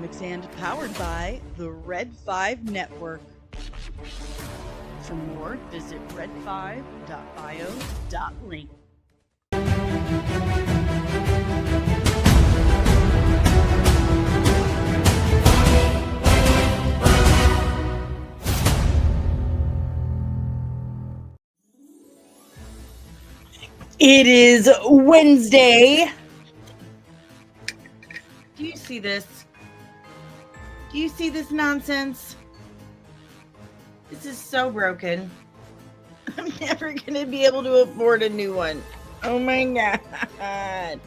Comics and powered by the Red 5 Network. For more, visit red5.bio.link. It is Wednesday. Do you see this? Do you see this nonsense? This is so broken. I'm never going to be able to afford a new one. Oh my God.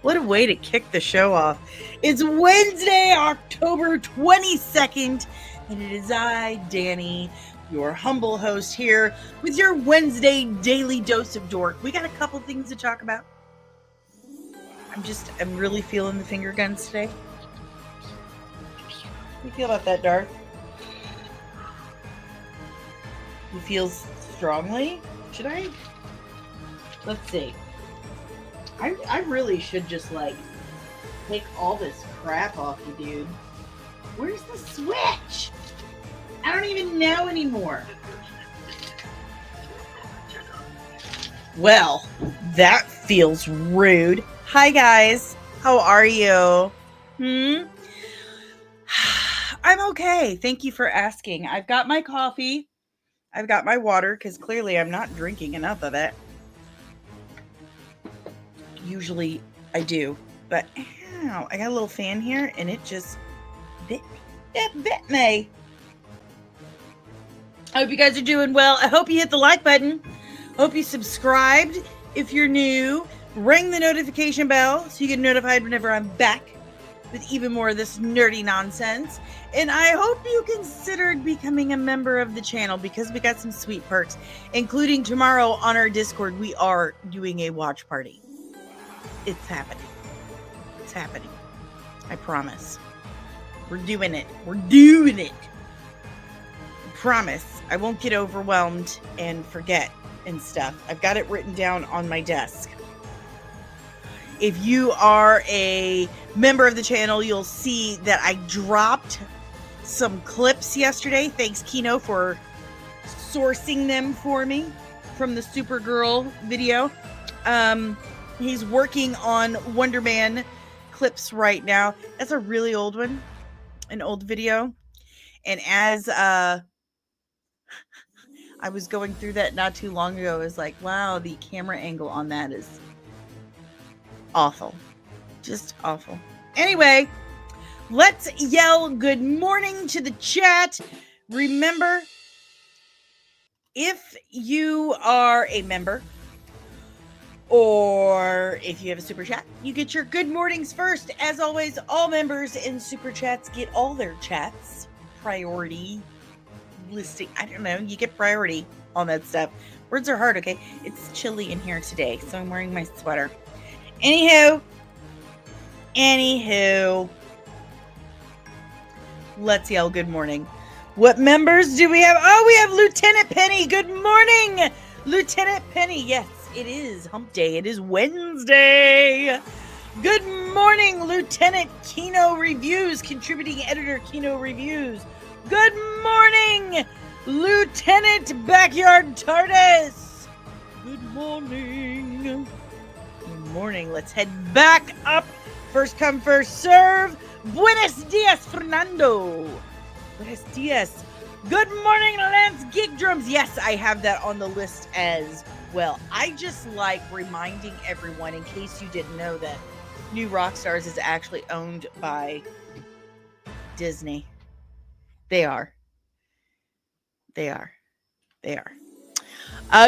What a way to kick the show off. It's Wednesday, October 22nd, and it is I, Dani, your humble host here with your Wednesday daily dose of dork. We got a couple things to talk about. I'm really feeling the finger guns today. How do you feel about that, Darth? You feel strongly? Should I? Let's see. I really should just like take all this crap off you, dude. Where's the switch? I don't even know anymore. Well, that feels rude. Hi guys, how are you? I'm okay. Thank you for asking. I've got my coffee. I've got my water because clearly I'm not drinking enough of it. Usually I do, but ow, I got a little fan here and it just bit me. I hope you guys are doing well. I hope you hit the like button. Hope you subscribed if you're new. Ring the notification bell so you get notified whenever I'm back with even more of this nerdy nonsense. And I hope you considered becoming a member of the channel because we got some sweet perks, including tomorrow on our Discord. We are doing a watch party. It's happening. It's happening. I promise. We're doing it. We're doing it. I promise. I won't get overwhelmed and forget and stuff. I've got it written down on my desk. If you are a member of the channel, you'll see that I dropped some clips yesterday. Thanks, Kino, for sourcing them for me from the Supergirl video. He's working on Wonder Man clips right now. That's a really old one, an old video. And as I was going through that not too long ago, I was like, wow, the camera angle on that is awful. Just awful. Anyway, let's yell good morning to the chat. Remember, if you are a member or if you have a super chat, you get your good mornings first. As always, all members in super chats get all their chats priority listing. I don't know. You get priority on that stuff. Words are hard, okay? It's chilly in here today, so I'm wearing my sweater. Anywho, let's yell good morning. What members do we have? Oh, we have Lieutenant Penny. Good morning, Lieutenant Penny. Yes, it is hump day. It is Wednesday. Good morning, Lieutenant Kino Reviews, contributing editor Kino Reviews. Good morning, Lieutenant Backyard TARDIS. Good morning. Good morning. Let's head back up. First come, first serve. Buenos dias, Fernando. Buenos dias. Good morning, Lance Geek Drums. Yes, I have that on the list as well. I just like reminding everyone, in case you didn't know, that New Rockstars is actually owned by Disney. They are. Good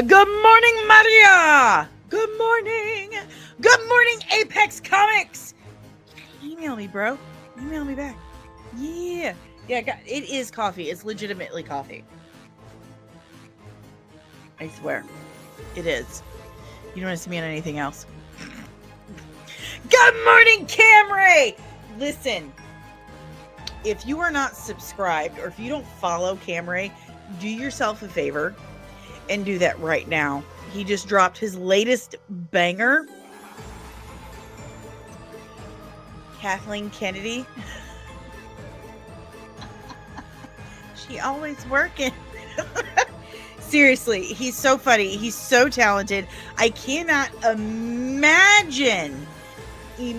morning, Maria. Good morning. Good morning, Apex Comics. Email me, bro. Email me back. Yeah. It is coffee. It's legitimately coffee. I swear. It is. You don't want to see me on anything else. Good morning, Camry. Listen. If you are not subscribed or if you don't follow Camry, do yourself a favor and do that right now. He just dropped his latest banger. Kathleen Kennedy. She always working. Seriously, he's so funny. He's so talented. I cannot imagine the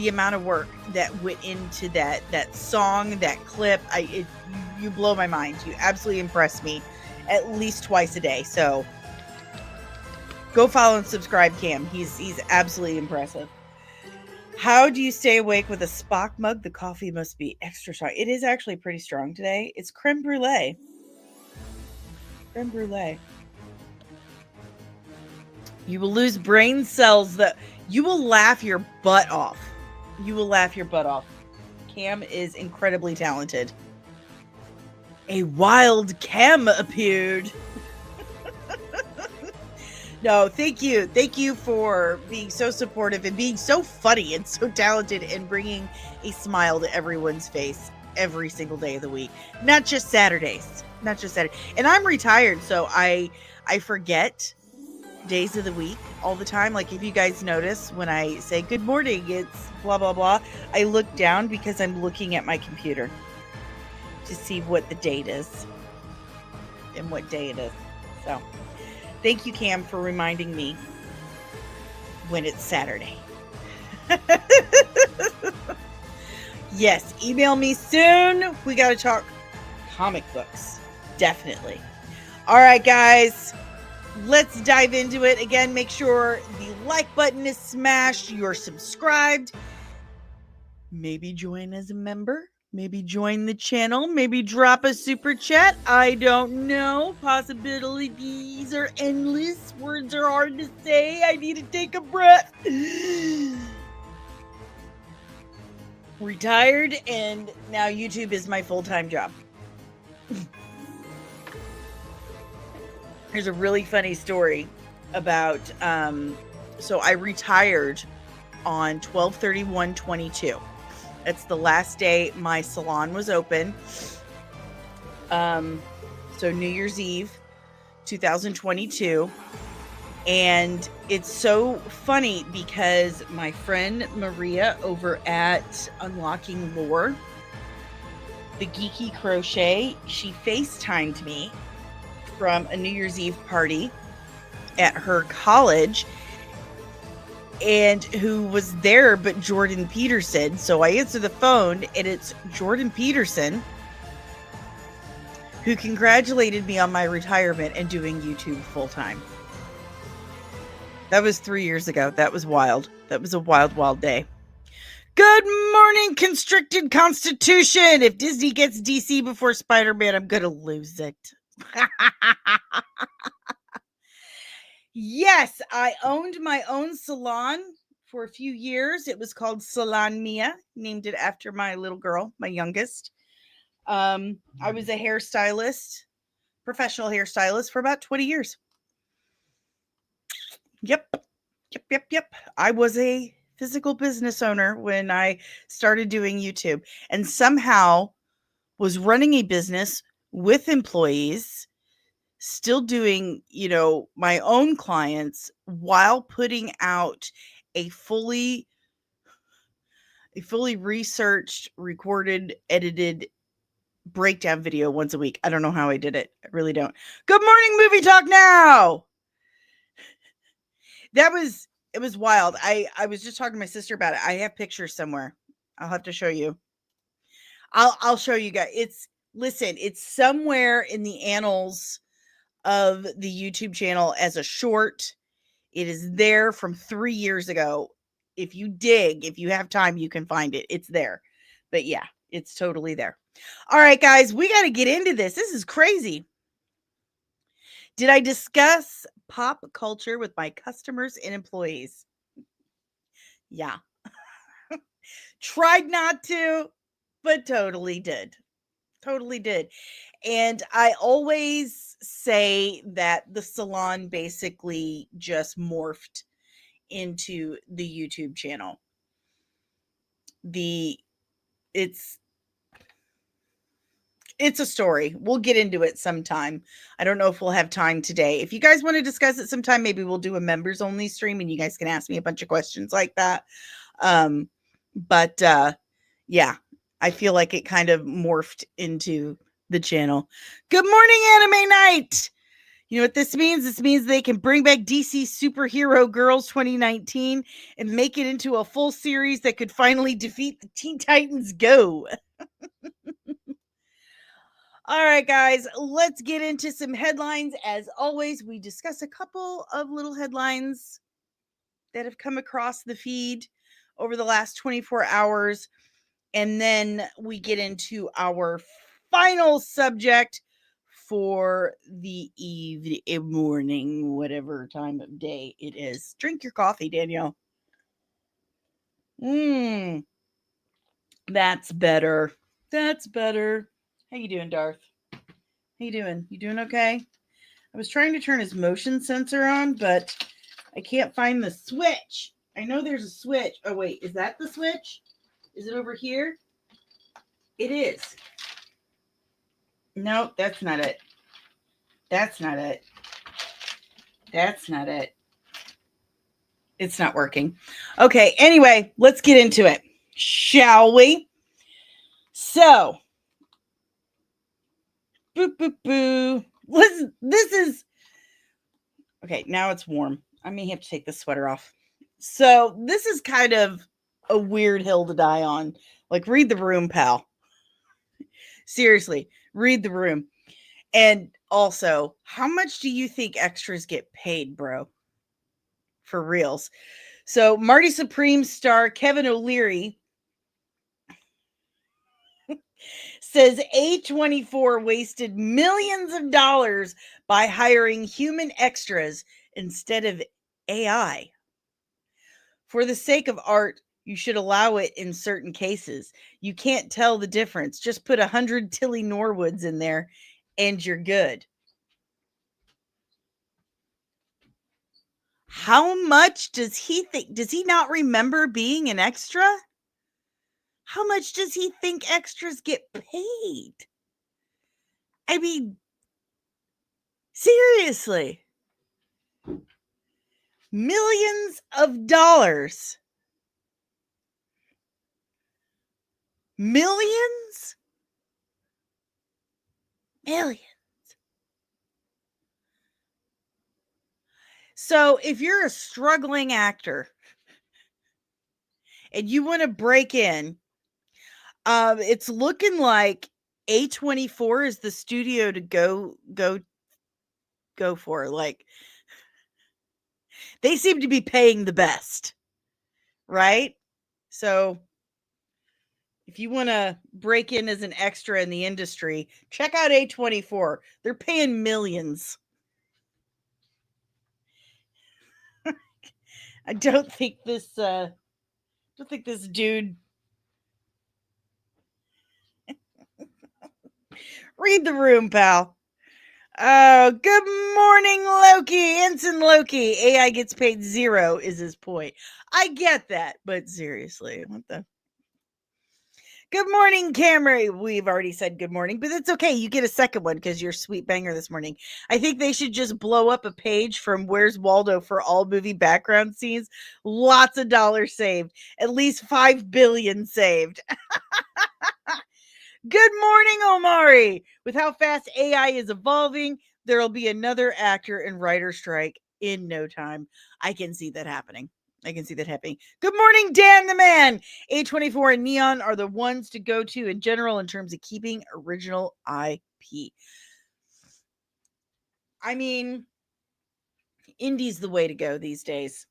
amount of work that went into that song, that clip. You blow my mind. You absolutely impress me at least twice a day. So go follow and subscribe Cam. He's absolutely impressive. How do you stay awake with a Spock mug? The coffee must be extra strong. It is actually pretty strong today. It's creme brulee. Creme brulee. You will lose brain cells that you will laugh your butt off. You will laugh your butt off. Cam is incredibly talented. A wild Cam appeared. No, thank you. Thank you for being so supportive and being so funny and so talented and bringing a smile to everyone's face every single day of the week. Not just Saturdays. Not just Saturday. And I'm retired, so I forget days of the week all the time. Like if you guys notice when I say good morning, it's blah, blah, blah. I look down because I'm looking at my computer to see what the date is and what day it is. So thank you, Cam, for reminding me when it's Saturday. Yes, email me soon. We got to talk comic books. Definitely. All right, guys, let's dive into it. Again, make sure the like button is smashed. You're subscribed. Maybe join as a member. Maybe join the channel. Maybe drop a super chat. I don't know. Possibilities are endless. Words are hard to say. I need to take a breath. Retired, and now YouTube is my full-time job. There's a really funny story about, so I retired on 12/31/22. That's the last day my salon was open. So New Year's Eve, 2022. And it's so funny because my friend Maria over at Unlocking Lore, the Geeky Crochet, she FaceTimed me from a New Year's Eve party at her college, and who was there but Jordan Peterson. So I answer the phone, and it's Jordan Peterson, who congratulated me on my retirement and doing YouTube full time. That was 3 years ago. That was wild. That was a wild, wild day. Good morning, Constricted Constitution. If Disney gets DC before Spider-Man, I'm going to lose it. Yes, I owned my own salon for a few years. It was called Salon Mia, named it after my little girl, my youngest. I was a hairstylist, professional hairstylist for about 20 years. Yep. I was a physical business owner when I started doing YouTube, and somehow was running a business with employees, still doing, my own clients while putting out a fully researched, recorded, edited breakdown video once a week. I don't know how I did it. I really don't. Good morning, Movie Talk Now. It was wild. I was just talking to my sister about it. I have pictures somewhere. I'll have to show you. I'll show you guys. It's somewhere in the annals of the YouTube channel as a short. It is there from 3 years ago. If you dig, if you have time, you can find it. It's there. But yeah, it's totally there. All right, guys, we got to get into this. This is crazy. Did I discuss pop culture with my customers and employees? Yeah. Tried not to, but totally did. Totally did. And I always say that the salon basically just morphed into the YouTube channel. It's a story. We'll get into it sometime. I don't know if we'll have time today. If you guys want to discuss it sometime, maybe we'll do a members only stream and you guys can ask me a bunch of questions like that. Yeah, I feel like it kind of morphed into the channel. Good morning, Anime Night! You know what this means? This means they can bring back DC Superhero Girls 2019 and make it into a full series that could finally defeat the Teen Titans Go. All right, guys, let's get into some headlines. As always, we discuss a couple of little headlines that have come across the feed over the last 24 hours. And then we get into our final subject for the morning, whatever time of day it is. Drink your coffee, Danielle. That's better. That's better. How you doing, Darth? How you doing? You doing okay? I was trying to turn his motion sensor on, but I can't find the switch. I know there's a switch. Oh, wait. Is that the switch? Is it over here? It is. Nope, that's not it. That's not it. That's not it. It's not working. Okay, anyway, let's get into it. Shall we? So, boo, boo, boo. Listen, this is... Okay, now it's warm. I may have to take the sweater off. So, this is kind of a weird hill to die on. Like, read the room, pal. Seriously, read the room. And also, how much do you think extras get paid, bro? For reals. So, Marty Supreme star Kevin O'Leary says A24 wasted millions of dollars by hiring human extras instead of AI. For the sake of art, you should allow it in certain cases. You can't tell the difference. Just put 100 Tilly Norwoods in there and you're good. How much does he think? Does he not remember being an extra? How much does he think extras get paid? I mean, seriously. Millions of dollars. Millions? Millions. So if you're a struggling actor and you want to break in, it's looking like A24 is the studio to go for. Like, they seem to be paying the best, right? So if you want to break in as an extra in the industry, check out A24. They're paying millions. I don't think this dude... Read the room, pal. Oh, good morning, Loki. Ensign Loki. AI gets paid 0 is his point. I get that, but seriously, what the... Good morning, Camry. We've already said good morning, but it's okay. You get a second one because you're a sweet banger this morning. I think they should just blow up a page from Where's Waldo for all movie background scenes. Lots of dollars saved. At least 5 billion saved. Good morning, Omari. With how fast AI is evolving, there'll be another actor and writer strike in no time. I can see that happening. Good morning, Dan the Man. A24 and Neon are the ones to go to in general in terms of keeping original IP. I mean, indie's the way to go these days.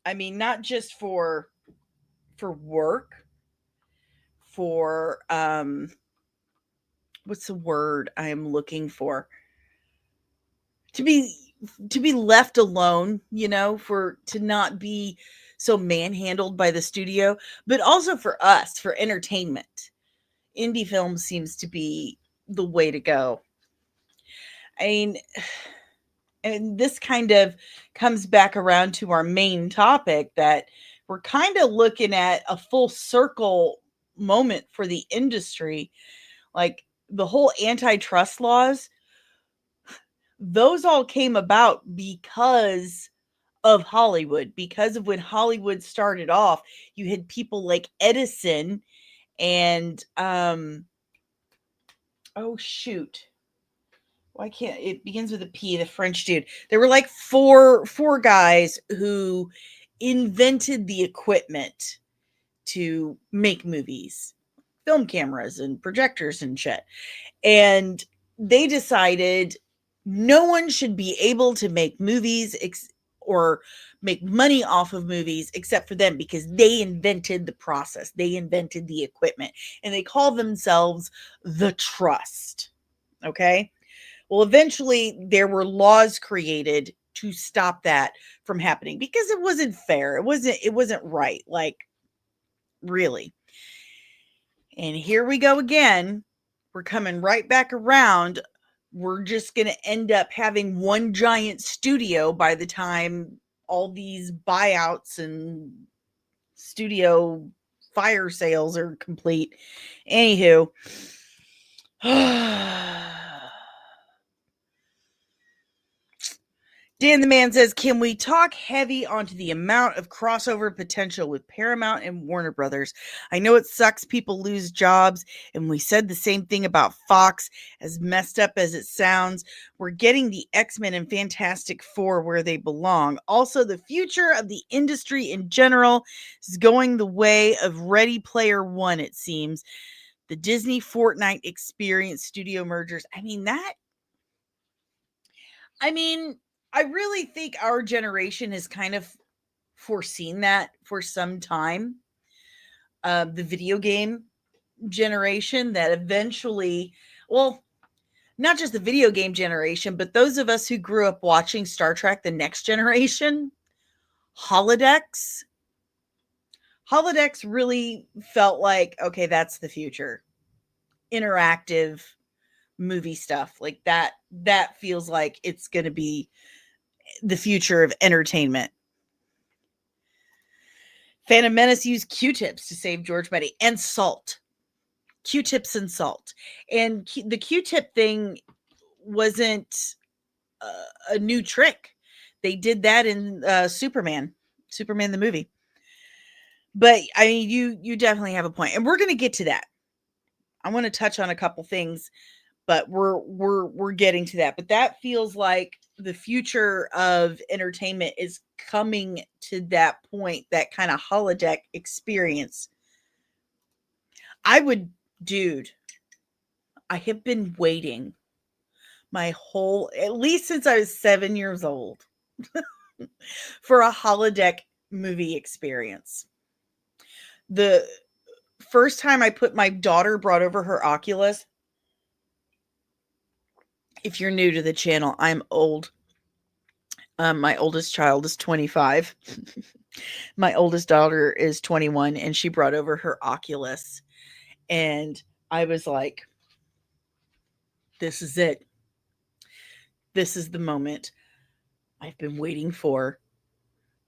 I mean, not just for work, for what's the word I am looking for? To be left alone, to not be so manhandled by the studio, but also for us, for entertainment. Indie film seems to be the way to go. I mean, and this kind of comes back around to our main topic, that we're kind of looking at a full circle moment for the industry. Like, the whole antitrust laws, those all came about because of Hollywood, because of when Hollywood started off. You had people like Edison And oh shoot. Why can't it begins with a P, the French dude. There were like four guys who invented the equipment to make movies, film cameras and projectors and shit. And they decided no one should be able to make movies or make money off of movies except for them, because they invented the process. They invented the equipment, and they call themselves the Trust. Okay. Well, eventually there were laws created to stop that from happening because it wasn't fair. It wasn't right. Like, really. And here we go again. We're coming right back around. We're just going to end up having one giant studio by the time all these buyouts and studio fire sales are complete. Anywho. Dan the Man says, can we talk heavy onto the amount of crossover potential with Paramount and Warner Brothers? I know it sucks people lose jobs, and we said the same thing about Fox. As messed up as it sounds, we're getting the X-Men and Fantastic Four where they belong. Also, the future of the industry in general is going the way of Ready Player One, it seems. The Disney Fortnite experience, studio mergers. I really think our generation has kind of foreseen that for some time. The video game generation, that eventually, well, not just the video game generation, but those of us who grew up watching Star Trek: The Next Generation, holodecks really felt like, okay, that's the future. Interactive movie stuff like that feels like it's going to be the future of entertainment. Phantom Menace used Q-tips to save George Betty, and salt. Q-tips and salt. And the Q-tip thing wasn't a new trick. They did that in Superman the movie. But I mean, you definitely have a point, and we're going to get to that. I want to touch on a couple things, but we're getting to that. But that feels like the future of entertainment is coming to that point, that kind of holodeck experience. I have been waiting at least since I was 7 years old for a holodeck movie experience. The first time my daughter brought over her Oculus. If you're new to the channel, I'm old. My oldest child is 25. My oldest daughter is 21, and she brought over her Oculus. And I was like, this is it. This is the moment I've been waiting for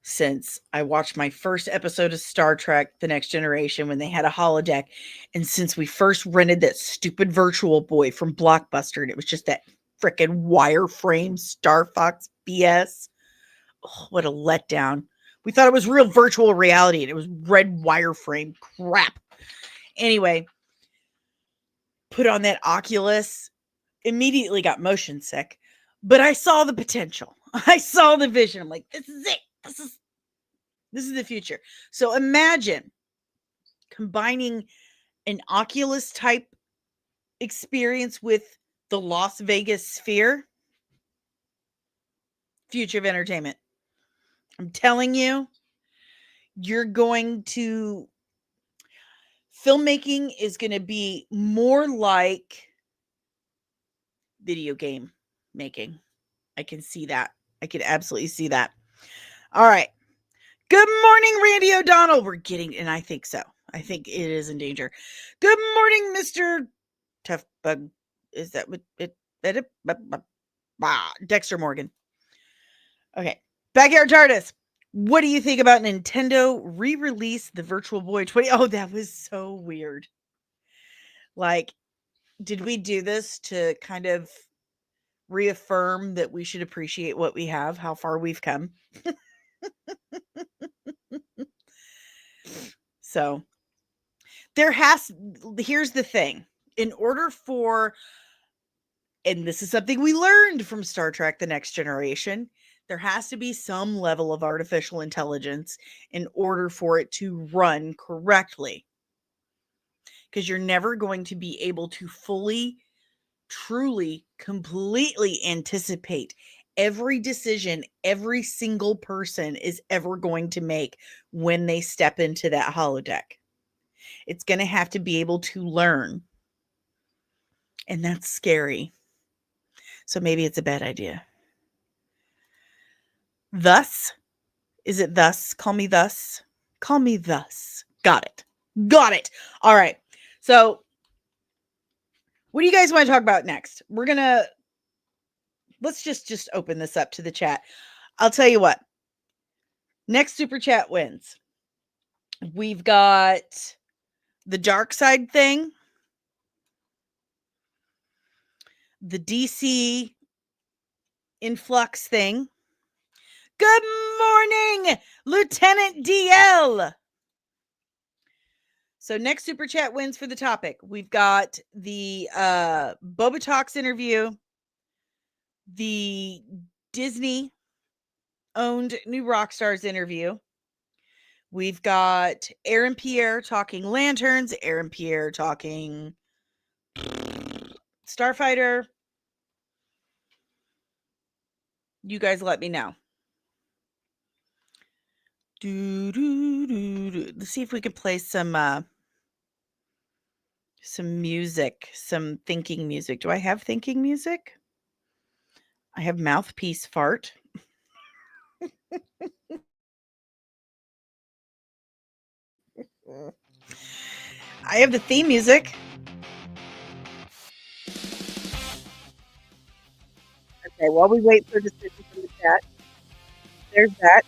since I watched my first episode of Star Trek: The Next Generation when they had a holodeck. And since we first rented that stupid Virtual Boy from Blockbuster, and it was just that frickin' wireframe Star Fox BS. Oh, what a letdown. We thought it was real virtual reality, and it was red wireframe crap. Anyway, put on that Oculus, immediately got motion sick, but I saw the potential. I saw the vision. I'm like, this is it. This is the future. So imagine combining an Oculus type experience with the Las Vegas Sphere. Future of entertainment. I'm telling you, filmmaking is going to be more like video game making. I can see that. I can absolutely see that. All right. Good morning, Randy O'Donnell. We're getting, and I think so. I think it is in danger. Good morning, Mr. Tough Bug. Is that what it? Dexter Morgan. Okay. Backyard TARDIS. What do you think about Nintendo re-release the Virtual Boy 20? Oh, that was so weird. Like, did we do this to kind of reaffirm that we should appreciate what we have, how far we've come? So Here's the thing. In order for, and this is something we learned from Star Trek The Next Generation, there has to be some level of artificial intelligence in order for it to run correctly. Because you're never going to be able to fully, truly, completely anticipate every decision every single person is ever going to make when they step into that holodeck. It's going to have to be able to learn. And that's scary. So maybe it's a bad idea. Thus, is it thus? Call me thus. Call me thus. Got it. Got it. All right. So what do you guys want to talk about next? Let's just open this up to the chat. I'll tell you what. Next super chat wins. We've got the dark side thing, the DC influx thing. Good morning, Lieutenant DL. So next super chat wins for the topic. We've got the Boba Talks interview, the Disney owned New Rockstars interview. We've got Aaron Pierre talking Lanterns, Aaron Pierre talking Starfighter. You guys let me know. Let's see if we can play some music, some thinking music. Do I have thinking music? I have mouthpiece fart. I have the theme music. Okay, while we wait for decisions from the chat, there's that.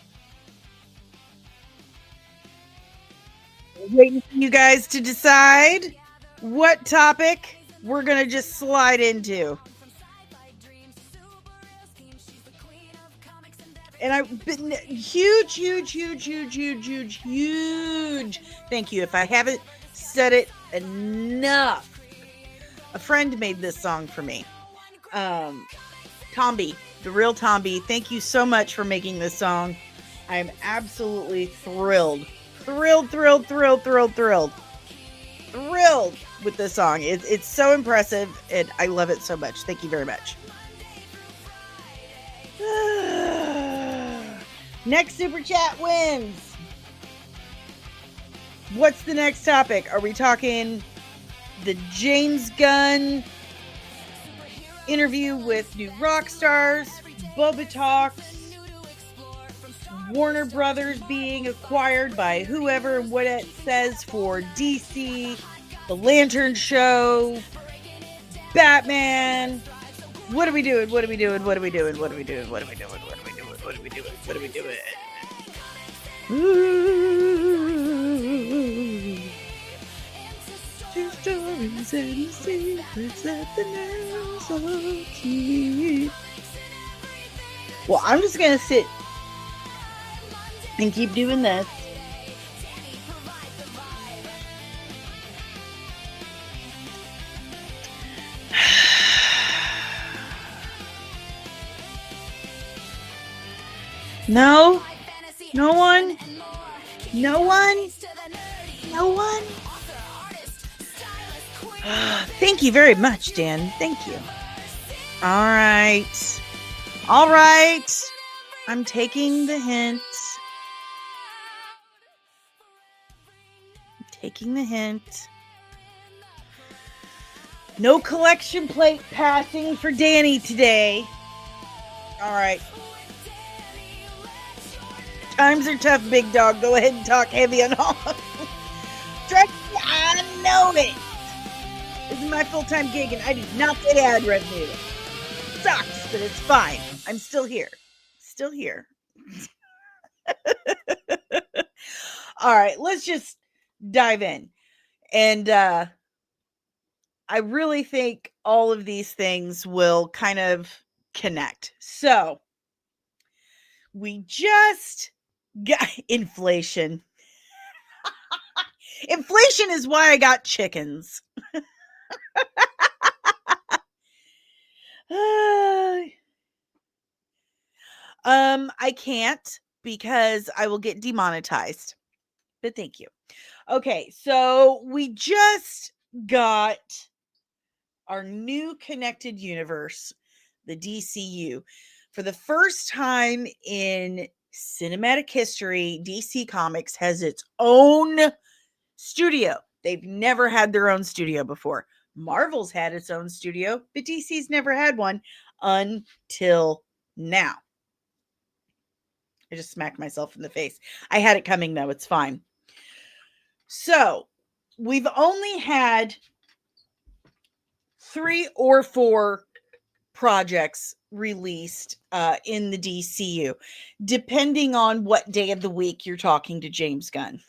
Waiting for you guys to decide what topic we're going to just slide into. And I've been huge thank you. If I haven't said it enough, a friend made this song for me. Tomby, the real Tomby, thank you so much for making this song. I'm absolutely thrilled with this song. It's so impressive, and I love it so much. Thank you very much. Next super chat wins. What's the next topic? Are we talking the James Gunn interview with New Rockstars, Boba Talks, Warner Brothers being acquired by whoever and what it says for DC, the Lantern Show, Batman? What are we doing? What are we doing? What are we doing? What are we doing? What are we doing? What are we doing? What are we doing? What are we doing? Ooh. Two stories and secrets that the nails will keep. Well, I'm just gonna sit and keep doing this. No? No one? No one? No one? Thank you very much, Dan. Thank you. All right. All right. I'm taking the hint. Taking the hint. No collection plate passing for Danny today. All right. Times are tough, big dog. Go ahead and talk heavy on all. Trust me, I know it. This is my full-time gig, and I do not get ad revenue. It sucks, but it's fine. I'm still here. Still here. All right, let's just dive in. And I really think all of these things will kind of connect. So we just got inflation. Inflation is why I got chickens. I can't because I will get demonetized. But thank you. Okay, so we just got our new connected universe, the DCU. For the first time in cinematic history, DC Comics has its own studio. They've never had their own studio before. Marvel's had its own studio, but DC's never had one until now. I just smacked myself in the face. I had it coming though. It's fine. So we've only had 3 or 4 projects released in the DCU, depending on what day of the week you're talking to James Gunn.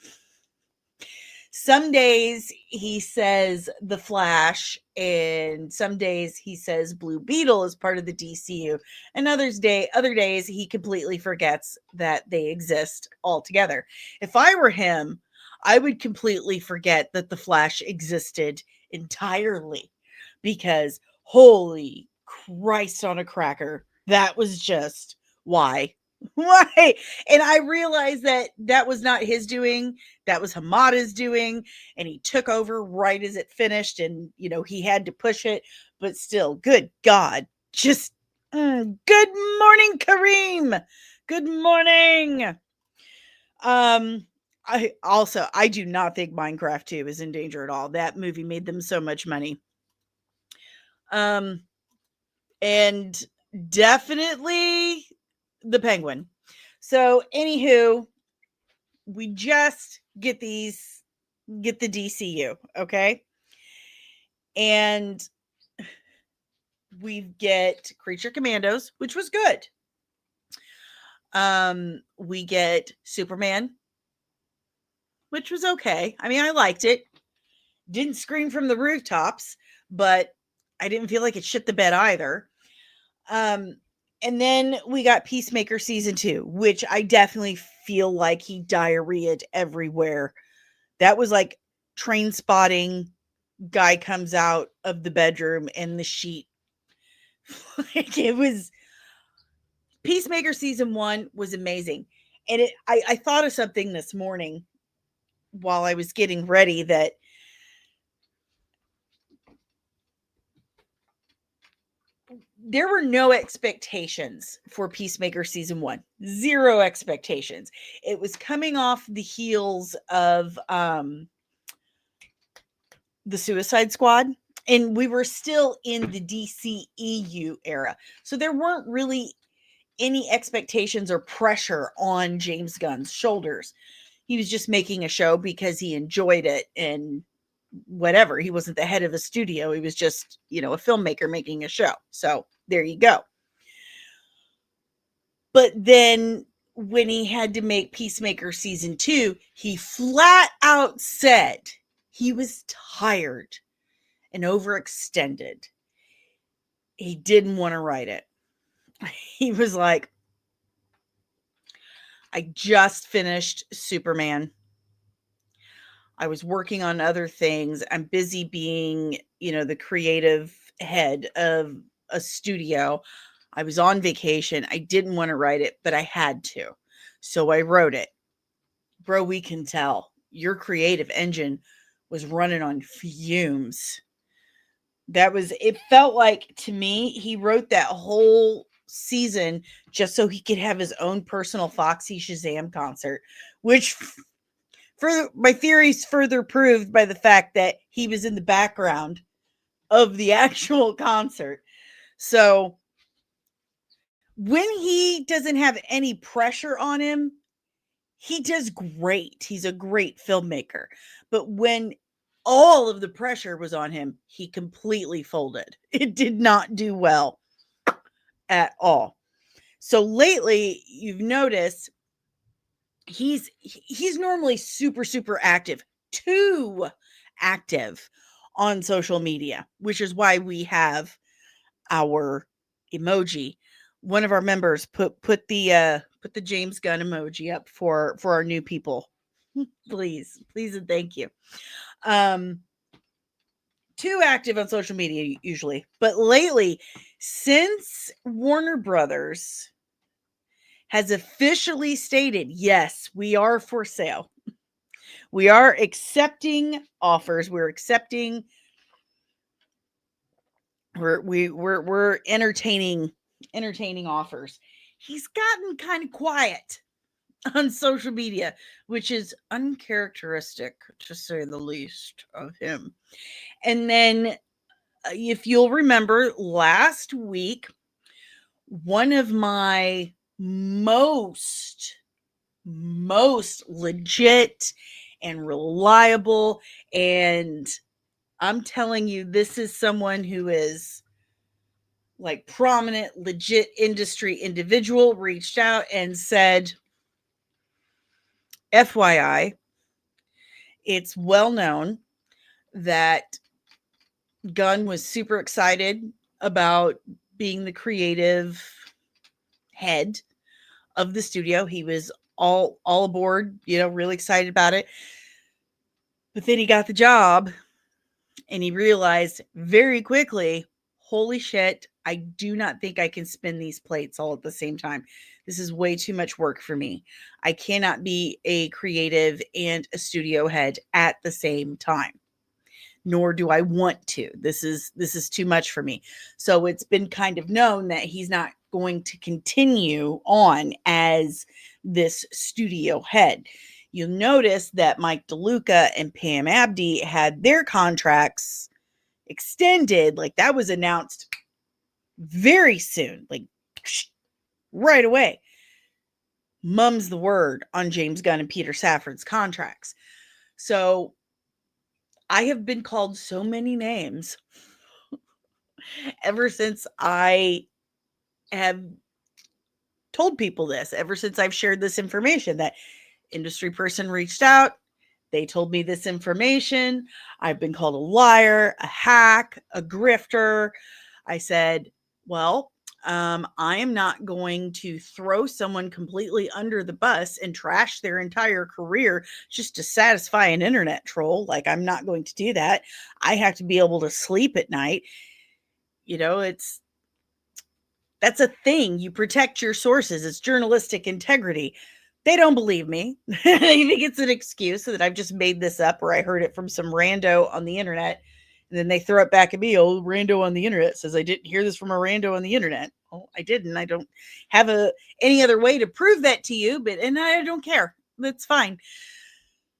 Some days he says The Flash, and some days he says Blue Beetle is part of the DCU, and other days he completely forgets that they exist altogether. If I were him, I would completely forget that The Flash existed entirely, because holy Christ on a cracker, that was just why. And I realized that was not his doing, that was Hamada's doing, and he took over right as it finished, and he had to push it, but still, good God, just good morning, Kareem. Good morning. I do not think Minecraft 2 is in danger at all. That movie made them so much money. And definitely the Penguin. So, anywho, we just get the DCU, okay? And we get Creature Commandos, which was good. We get Superman, which was okay. I mean, I liked it. Didn't scream from the rooftops, but I didn't feel like it shit the bed either. And then we got Peacemaker season 2, which I definitely feel like he diarrheaed everywhere. That was like Train Spotting. Guy comes out of the bedroom and the sheet. Like, it was Peacemaker season 1 was amazing. And I thought of something this morning while I was getting ready, that there were no expectations for Peacemaker season 1. 0 expectations. It was coming off the heels of the Suicide Squad, and we were still in the DCEU era. So there weren't really any expectations or pressure on James Gunn's shoulders. He was just making a show because he enjoyed it, and whatever. He wasn't the head of a studio. He was just, a filmmaker making a show. So there you go. But then when he had to make Peacemaker season 2, he flat out said he was tired and overextended. He didn't want to write it. He was like, I just finished Superman. I was working on other things. I'm busy being, the creative head of a studio. I was on vacation. I didn't want to write it, but I had to. So I wrote it. Bro, we can tell your creative engine was running on fumes. It felt like, to me, he wrote that whole season just so he could have his own personal Foxy Shazam concert, which my theories further proved by the fact that he was in the background of the actual concert. So when he doesn't have any pressure on him, he does great. He's a great filmmaker. But when all of the pressure was on him, he completely folded. It did not do well at all. So lately, you've noticed he's normally super, super active, too active on social media, which is why we have our emoji. One of our members put the James Gunn emoji up for our new people. Please, please, and thank you. Too active on social media usually, but lately, since Warner Brothers has officially stated, yes, we are for sale. We are accepting offers. We're accepting. We're entertaining offers. He's gotten kind of quiet on social media, which is uncharacteristic to say the least of him. And then, if you'll remember, last week, one of my most legit and reliable, and I'm telling you, this is someone who is like prominent, legit industry individual, reached out and said, FYI, it's well known that Gunn was super excited about being the creative head of the studio. He was all aboard, really excited about it. But then he got the job and he realized very quickly, holy shit, I do not think I can spin these plates all at the same time. This is way too much work for me. I cannot be a creative and a studio head at the same time. Nor do I want to. This is too much for me. So it's been kind of known that he's not going to continue on as this studio head. You'll notice that Mike DeLuca and Pam Abdi had their contracts extended. Like, that was announced very soon, like right away. Mum's the word on James Gunn and Peter Safran's contracts. So I have been called so many names ever since I have told people this, ever since I've shared this information, that industry person reached out. They told me this information. I've been called a liar, a hack, a grifter. I said, well, I am not going to throw someone completely under the bus and trash their entire career just to satisfy an internet troll. Like, I'm not going to do that. I have to be able to sleep at night. That's a thing. You protect your sources. It's journalistic integrity. They don't believe me. They think it's an excuse that I've just made this up, or I heard it from some rando on the internet. And then they throw it back at me. Oh, rando on the internet says I didn't hear this from a rando on the internet. Oh, I didn't. I don't have any other way to prove that to you, and I don't care. That's fine.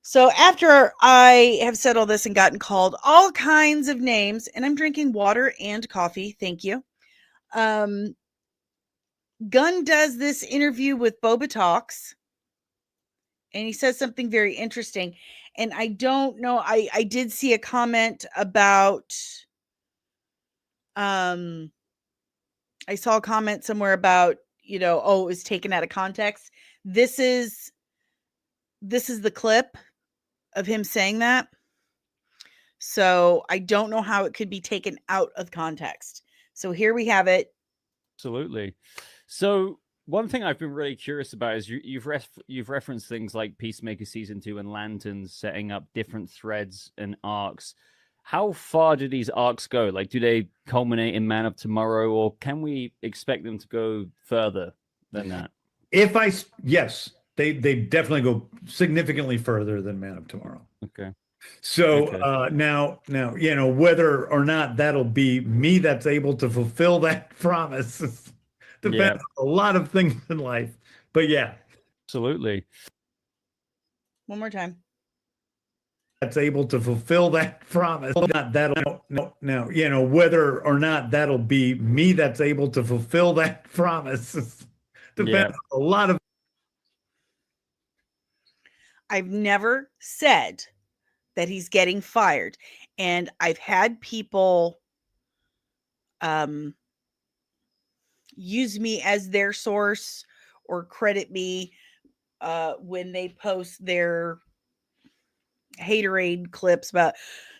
So after I have said all this and gotten called all kinds of names, and I'm drinking water and coffee, thank you. Gunn does this interview with Boba Talks, and he says something very interesting. And I don't know, I did see a comment about, I saw a comment somewhere about, oh, it was taken out of context. This is the clip of him saying that. So I don't know how it could be taken out of context. So here we have it. Absolutely. So one thing I've been really curious about is you've referenced things like Peacemaker Season 2 and Lanterns setting up different threads and arcs. How far do these arcs go? Like, do they culminate in Man of Tomorrow, or can we expect them to go further than that? Yes, they definitely go significantly further than Man of Tomorrow. Okay. So now, whether or not that'll be me that's able to fulfill that promise depends on a lot of things in life. But yeah. Absolutely. One more time. That's able to fulfill that promise. Now, whether or not that'll be me that's able to fulfill that promise depends on a lot of. I've never said that he's getting fired. And I've had people use me as their source or credit me when they post their haterade clips about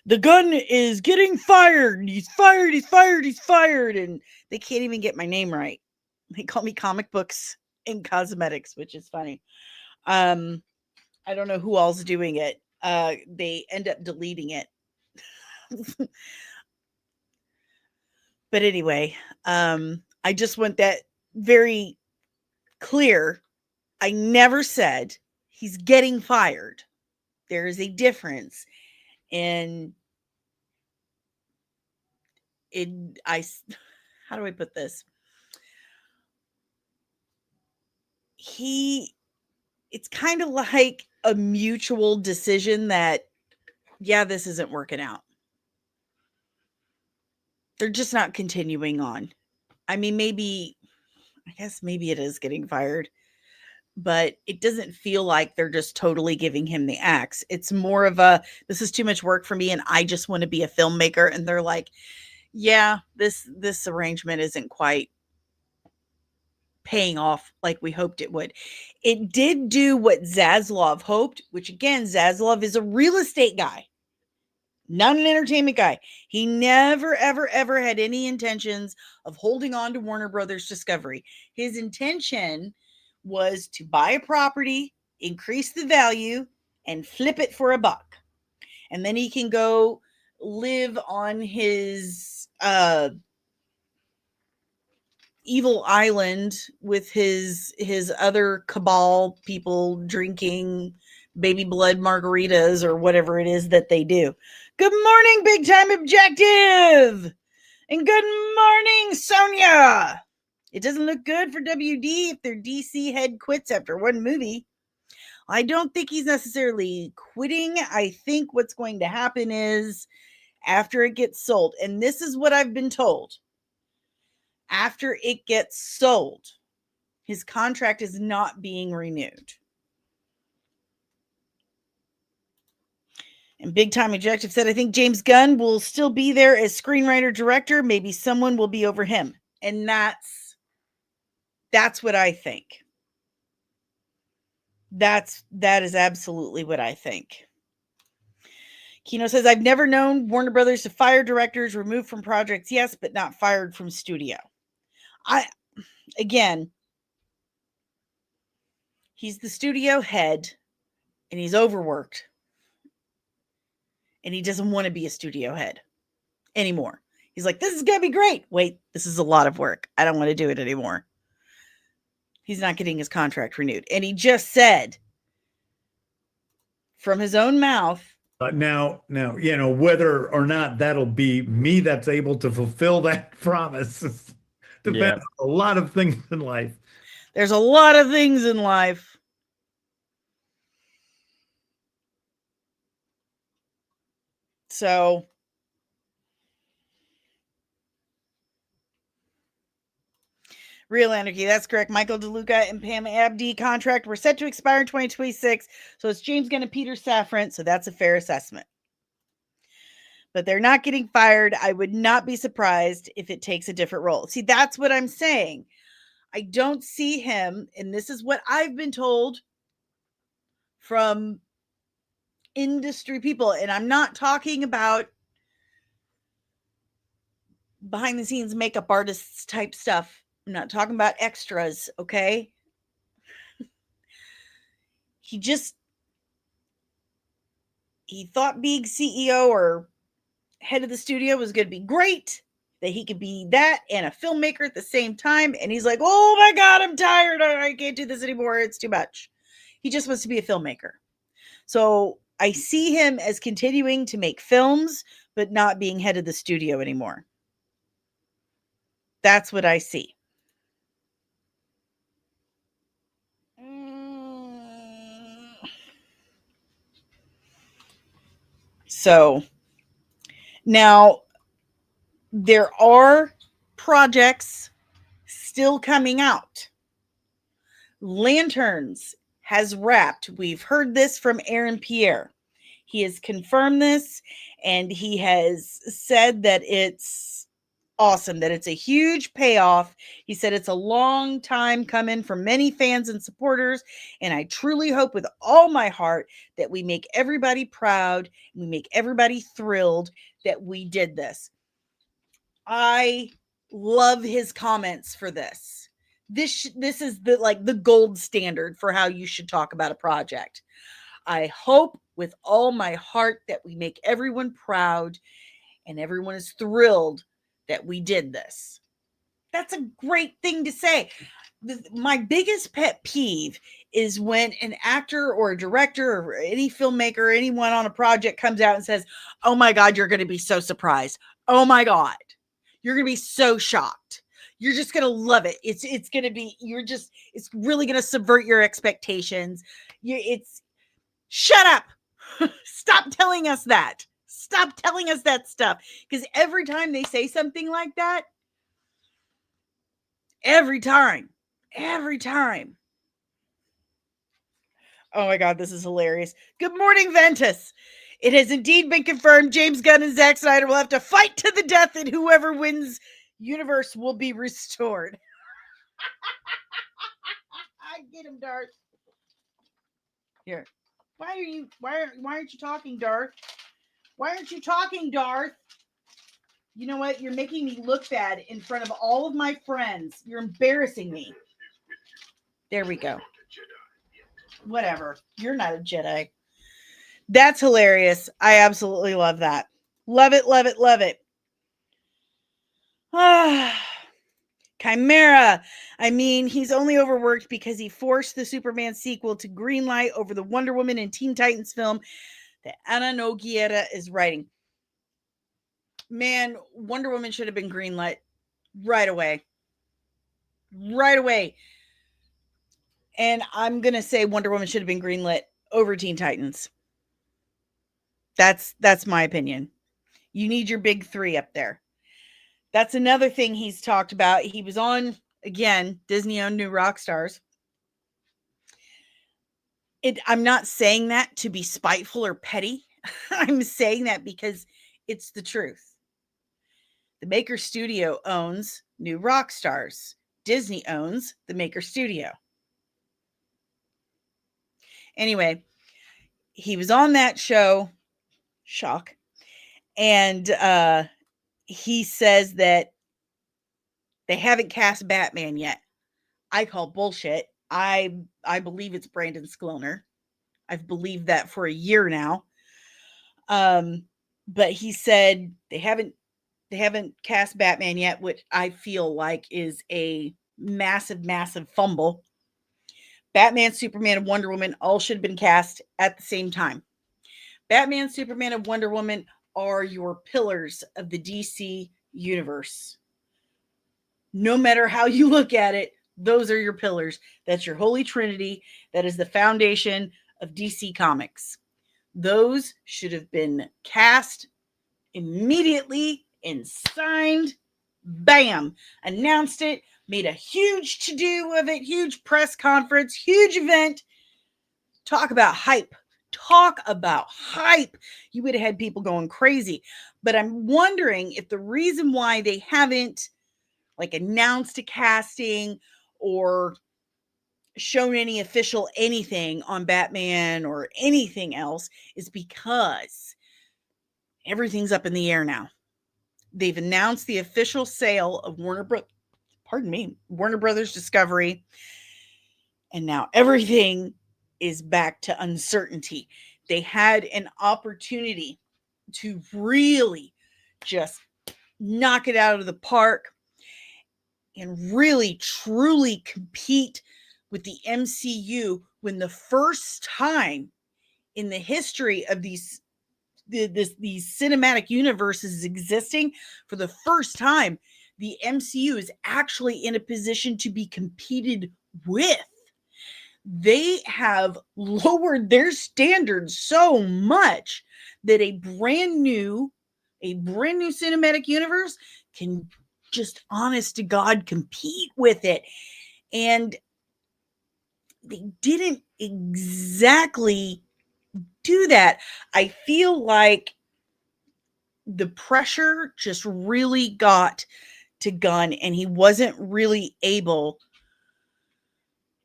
the Gunn is getting fired. He's fired. He's fired. He's fired. And they can't even get my name right. They call me Comic Books and Cosmetics, which is funny. I don't know who all's doing it. They end up deleting it. But anyway, I just want that very clear. I never said he's getting fired. There is a difference in how do I put this? It's kind of like a mutual decision that, yeah, this isn't working out. They're just not continuing on. I mean, maybe it is getting fired, but it doesn't feel like they're just totally giving him the axe. It's more of a, this is too much work for me and I just want to be a filmmaker. And they're like, yeah, this arrangement isn't quite paying off like we hoped it would. It did do what Zaslav hoped, which again, Zaslav is a real estate guy, not an entertainment guy. He never, ever, ever had any intentions of holding on to Warner Brothers Discovery. His intention was to buy a property, increase the value, and flip it for $1. And then he can go live on his evil island with his other cabal people drinking baby blood margaritas or whatever it is that they do. Good morning, Big Time Objective. And good morning, Sonia. It doesn't look good for WD if their DC head quits after one movie. I don't think he's necessarily quitting. I think what's going to happen is after it gets sold, and this is what I've been told, after it gets sold, his contract is not being renewed. And Big Time Objective said, I think James Gunn will still be there as screenwriter director. Maybe someone will be over him. And that's what I think. That is absolutely what I think. Kino says, I've never known Warner Brothers to fire directors, removed from projects, yes, but not fired from studio. Again, he's the studio head and he's overworked. And he doesn't want to be a studio head anymore. He's like, this is going to be great. Wait, this is a lot of work. I don't want to do it anymore. He's not getting his contract renewed. And he just said from his own mouth. Now, whether or not that'll be me that's able to fulfill that promise depends on a lot of things in life. There's a lot of things in life. So Real Anarchy, that's correct. Michael DeLuca and Pam Abdi contract were set to expire in 2026. So it's James Gunn and Peter Safran. So that's a fair assessment. But they're not getting fired. I would not be surprised if it takes a different role. See, that's what I'm saying. I don't see him, and this is what I've been told from industry people, and I'm not talking about behind the scenes makeup artists type stuff. I'm not talking about extras, okay? He thought being CEO or head of the studio was going to be great, that he could be that and a filmmaker at the same time. And he's like, oh my God, I'm tired. I can't do this anymore. It's too much. He just wants to be a filmmaker. So I see him as continuing to make films, but not being head of the studio anymore. That's what I see. So now there are projects still coming out. Lanterns has wrapped. We've heard this from Aaron Pierre. He has confirmed this, and he has said that it's awesome, that it's a huge payoff. He said it's a long time coming for many fans and supporters, and I truly hope with all my heart that we make everybody proud, we make everybody thrilled that we did this. I love his comments for this. This is the gold standard for how you should talk about a project. I hope with all my heart that we make everyone proud and everyone is thrilled that we did this. That's a great thing to say. My biggest pet peeve is when an actor or a director or any filmmaker or anyone on a project comes out and says, oh my God, you're going to be so surprised. Oh my God, you're going to be so shocked. You're just going to love it. It's going to be, it's really going to subvert your expectations. Shut up. Stop telling us that. Stop telling us that stuff. Because every time they say something like that, every time. Oh my God, this is hilarious. Good morning, Ventus. It has indeed been confirmed James Gunn and Zack Snyder will have to fight to the death, and whoever wins universe will be restored. I get him, Darth. Here. Why aren't you talking, Darth? Why aren't you talking, Darth? You know what? You're making me look bad in front of all of my friends. You're embarrassing me. There we go. Whatever. You're not a Jedi. That's hilarious. I absolutely love that. Love it, love it, love it. Chimera. I mean, he's only overworked because he forced the Superman sequel to greenlight over the Wonder Woman and Teen Titans film that Ana Nogueira is writing. Man, Wonder Woman should have been greenlit right away. Right away. And I'm going to say Wonder Woman should have been greenlit over Teen Titans. That's my opinion. You need your big three up there. That's another thing he's talked about. He was on, again, Disney-owned New Rockstars. I'm not saying that to be spiteful or petty. I'm saying that because it's the truth. The Maker Studio owns New Rockstars. Disney owns the Maker Studio. Anyway, he was on that show. Shock. And he says that they haven't cast Batman yet. I call bullshit. I believe it's Brandon Skloner. I've believed that for a year now. But he said they haven't cast Batman yet, which I feel like is a massive, massive fumble. Batman, Superman, and Wonder Woman all should have been cast at the same time. Batman, Superman, and Wonder Woman are your pillars of the DC universe. No matter how you look at it, those are your pillars. That's your holy trinity. That is the foundation of DC Comics. Those should have been cast immediately and signed. Bam! Announced it. Made a huge to-do of it. Huge press conference. Huge event. Talk about hype. Talk about hype. You would have had people going crazy. But I'm wondering if the reason why they haven't announced a casting or shown any official anything on Batman or anything else is because everything's up in the air now. They've announced the official sale of Warner Brothers Discovery, and now everything is back to uncertainty. They had an opportunity to really just knock it out of the park and really, truly compete with the MCU when the first time in the history of these cinematic universes existing, for the first time, the MCU is actually in a position to be competed with. They have lowered their standards so much that a brand new cinematic universe can just honest to God compete with it. And they didn't exactly do that. I feel like the pressure just really got to Gunn, and he wasn't really able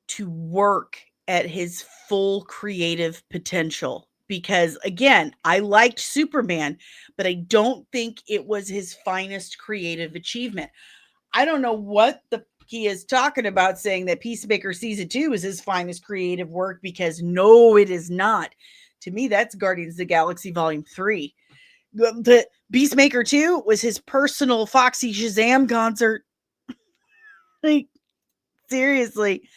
to work at his full creative potential. Because again, I liked Superman, but I don't think it was his finest creative achievement. I don't know what the he is talking about saying that Peacemaker Season 2 is his finest creative work, because no, it is not. To me, that's Guardians of the Galaxy Volume 3. The Peacemaker 2 was his personal Foxy Shazam concert. Like, seriously.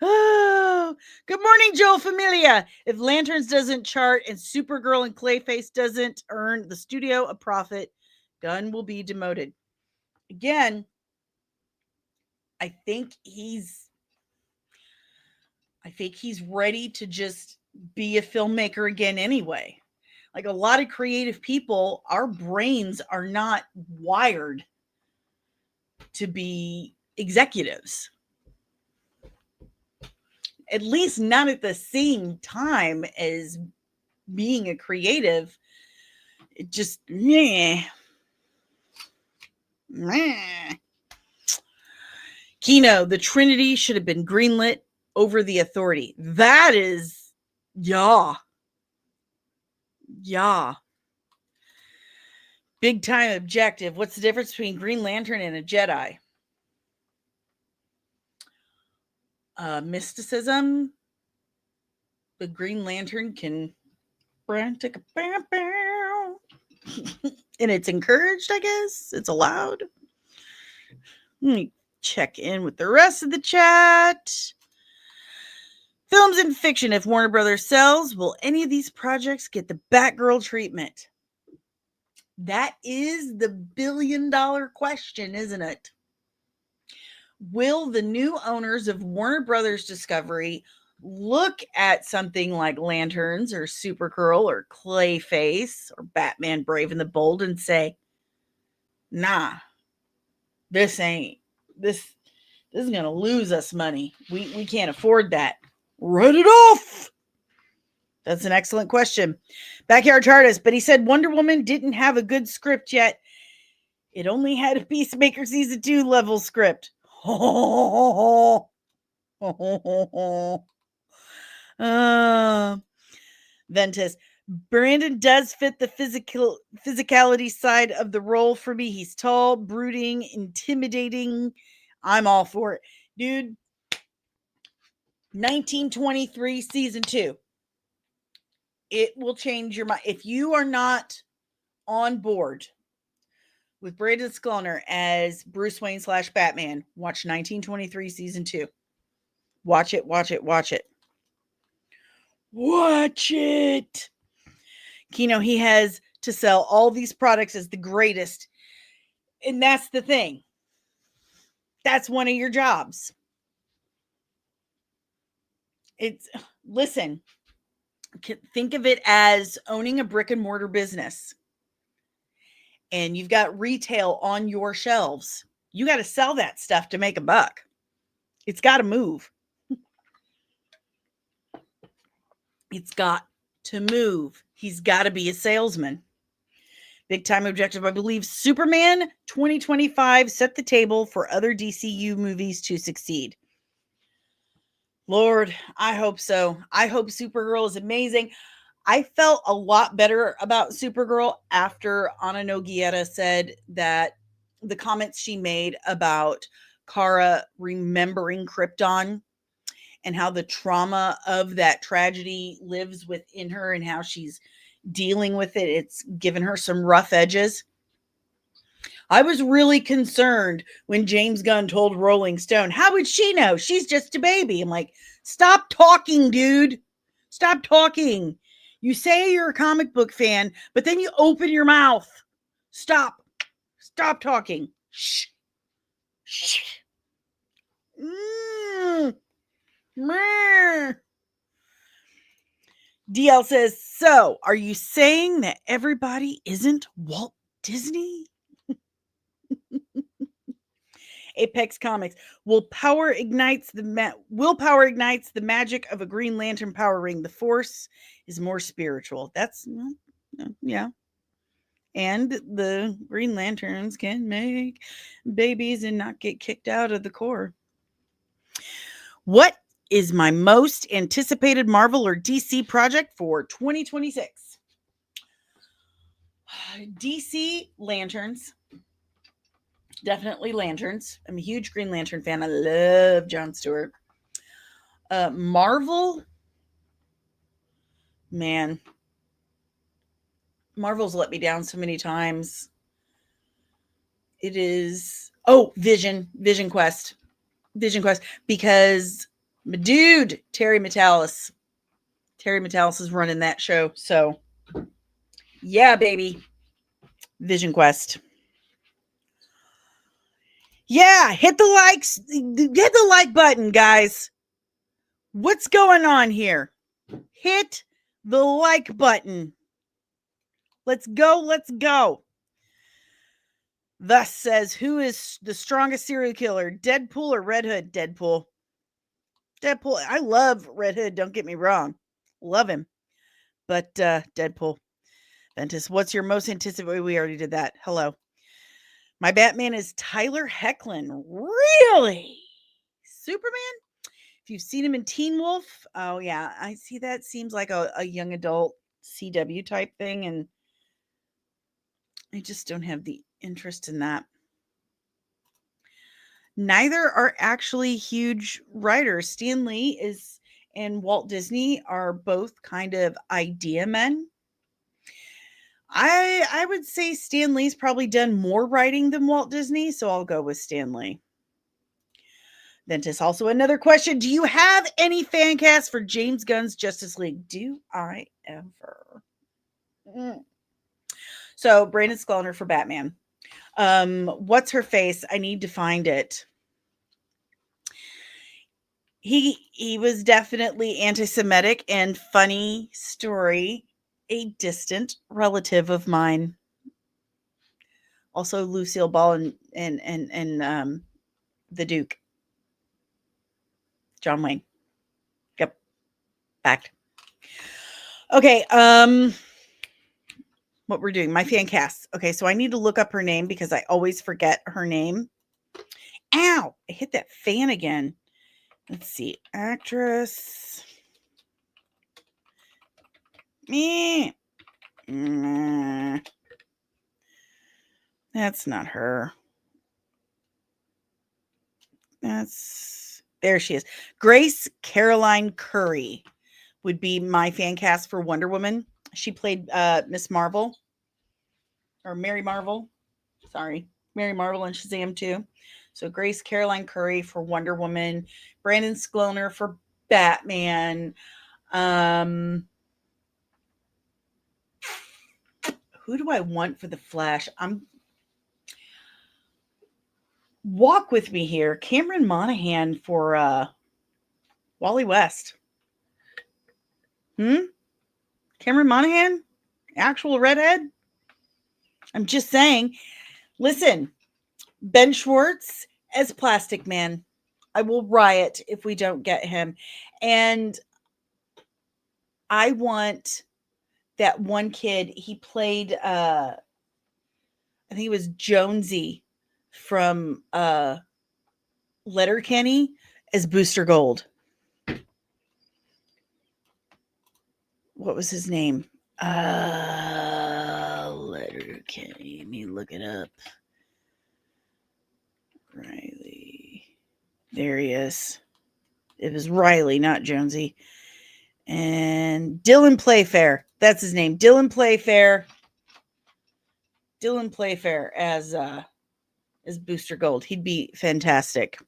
Oh, good morning, Joel Familia. If Lanterns doesn't chart and Supergirl and Clayface doesn't earn the studio a profit, Gunn will be demoted. Again, I think he's ready to just be a filmmaker again anyway. Like a lot of creative people, our brains are not wired to be executives. At least not at the same time as being a creative. It just, meh. Kino, the Trinity should have been greenlit over the Authority. That is, yeah. Big time objective. What's the difference between Green Lantern and a Jedi? Mysticism. The Green Lantern can take a and it's encouraged, I guess. It's allowed. Let me check in with the rest of the chat. Films and fiction. If Warner Brothers sells, will any of these projects get the Batgirl treatment? That is the billion-dollar question, isn't it? Will the new owners of Warner Brothers Discovery look at something like Lanterns or Supergirl or Clayface or Batman Brave and the Bold and say, nah, this is going to lose us money. We can't afford that. Write it off. That's an excellent question. Backyard Chartist, but he said Wonder Woman didn't have a good script yet. It only had a Peacemaker Season 2 level script. Ventus, Brandon does fit the physicality side of the role for me. He's tall, brooding, intimidating. I'm all for it. Dude, 1923 Season 2. It will change your mind. If you are not on board with Brandon Skloner as Bruce Wayne / Batman, watch 1923 Season 2. Watch it. Kino, he has to sell all these products as the greatest. And that's the thing. That's one of your jobs. Listen, think of it as owning a brick and mortar business. And you've got retail on your shelves. You got to sell that stuff to make a buck. It's got to move. It's got to move. He's got to be a salesman. Big time objective. I believe Superman 2025 set the table for other DCU movies to succeed. Lord, I hope so. I hope Supergirl is amazing. I felt a lot better about Supergirl after Ana Nogueira said that the comments she made about Kara remembering Krypton and how the trauma of that tragedy lives within her and how she's dealing with it. It's given her some rough edges. I was really concerned when James Gunn told Rolling Stone, how would she know? She's just a baby. I'm like, stop talking, dude. Stop talking. You say you're a comic book fan, but then you open your mouth. Stop talking. Shh. DL says, so are you saying that everybody isn't Walt Disney? Apex Comics, willpower ignites the magic of a Green Lantern power ring. The Force is more spiritual. That's, yeah. And the Green Lanterns can make babies and not get kicked out of the Corps. What is my most anticipated Marvel or DC project for 2026? DC Lanterns. Definitely lanterns. I'm a huge Green Lantern fan. I love Jon Stewart. Marvel, man, Marvel's let me down so many times. It is Vision Quest, because my dude Terry Metalis is running that show. So yeah, baby, Vision Quest. Yeah, hit the like button, guys. What's going on here? Hit the like button. Let's go. Thus says, who is the strongest serial killer, Deadpool or Red Hood? Deadpool. I love Red Hood, don't get me wrong. Love him. But Deadpool. Ventus, what's your most anticipated? We already did that. Hello. My Batman is Tyler Hoechlin. Really? Superman? If you've seen him in Teen Wolf, oh yeah, I see that. Seems like a young adult CW type thing, and I just don't have the interest in that. Neither are actually huge writers. Stan Lee and Walt Disney are both kind of idea men. I would say Stan Lee's probably done more writing than Walt Disney, so I'll go with Stan Lee. Ventus, also another question. Do you have any fan cast for James Gunn's Justice League? Do I ever? So Brandon Sklenar for Batman. What's her face? I need to find it. He was definitely anti-Semitic, and funny story, a distant relative of mine. Also Lucille Ball and the Duke. John Wayne. Yep. Fact. Okay, what we're doing, my fan cast. Okay, so I need to look up her name because I always forget her name. Ow! I hit that fan again. Let's see. Actress. That's not her. There she is. Grace Caroline Curry would be my fan cast for Wonder Woman. She played Miss Marvel, or Mary Marvel. Sorry, Mary Marvel in Shazam 2. So Grace Caroline Curry for Wonder Woman, Brandon Sklenar for Batman. Who do I want for the Flash? Walk with me here. Cameron Monaghan for Wally West. Cameron Monaghan? Actual redhead? I'm just saying. Listen, Ben Schwartz as Plastic Man. I will riot if we don't get him. And I want that one kid. He played, I think it was Jonesy from Letterkenny as Booster Gold. What was his name? Letterkenny. Let me look it up. Riley. There he is. It was Riley, not Jonesy. And Dylan Playfair. That's his name. Dylan Playfair as Booster Gold. He'd be fantastic.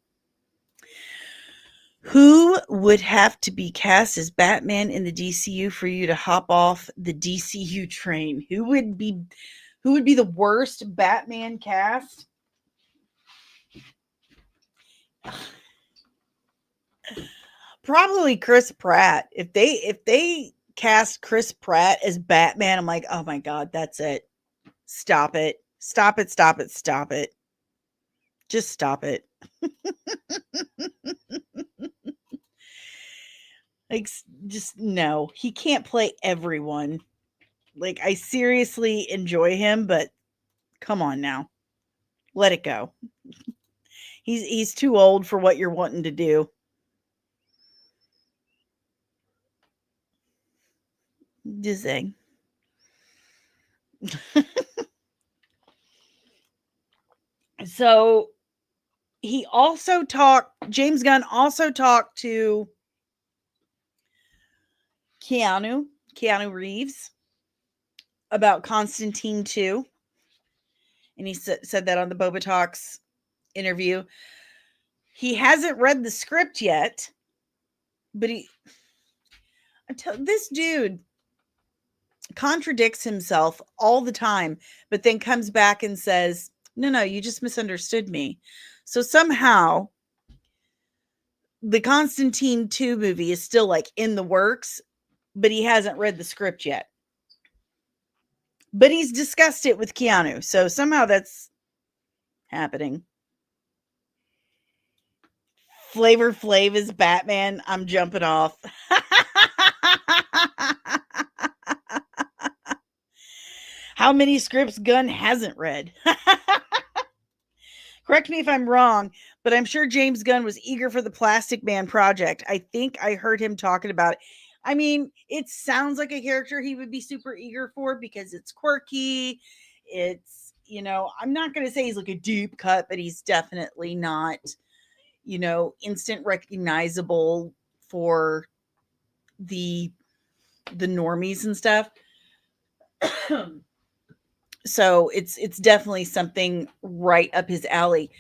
Who would have to be cast as Batman in the DCU for you to hop off the DCU train? Who would be the worst Batman cast? Probably Chris Pratt. If they cast Chris Pratt as Batman, I'm like, oh my God, that's it. Stop it. Stop it. Just stop it. Like, just no. He can't play everyone. Like, I seriously enjoy him, but come on now. Let it go. He's too old for what you're wanting to do. Just saying. So he also James Gunn also talked to Keanu Reeves about Constantine 2. And he said that on the Boba Talks interview. He hasn't read the script yet, but this dude contradicts himself all the time, but then comes back and says, no, you just misunderstood me. So somehow the Constantine 2 movie is still like in the works, but he hasn't read the script yet. But he's discussed it with Keanu. So somehow that's happening. Flavor Flav is Batman. I'm jumping off. How many scripts Gunn hasn't read? Correct me if I'm wrong, but I'm sure James Gunn was eager for the Plastic Man project. I think I heard him talking about it. I mean, it sounds like a character he would be super eager for because it's quirky. It's, I'm not going to say he's like a deep cut, but he's definitely not, instant recognizable for the normies and stuff. So it's definitely something right up his alley.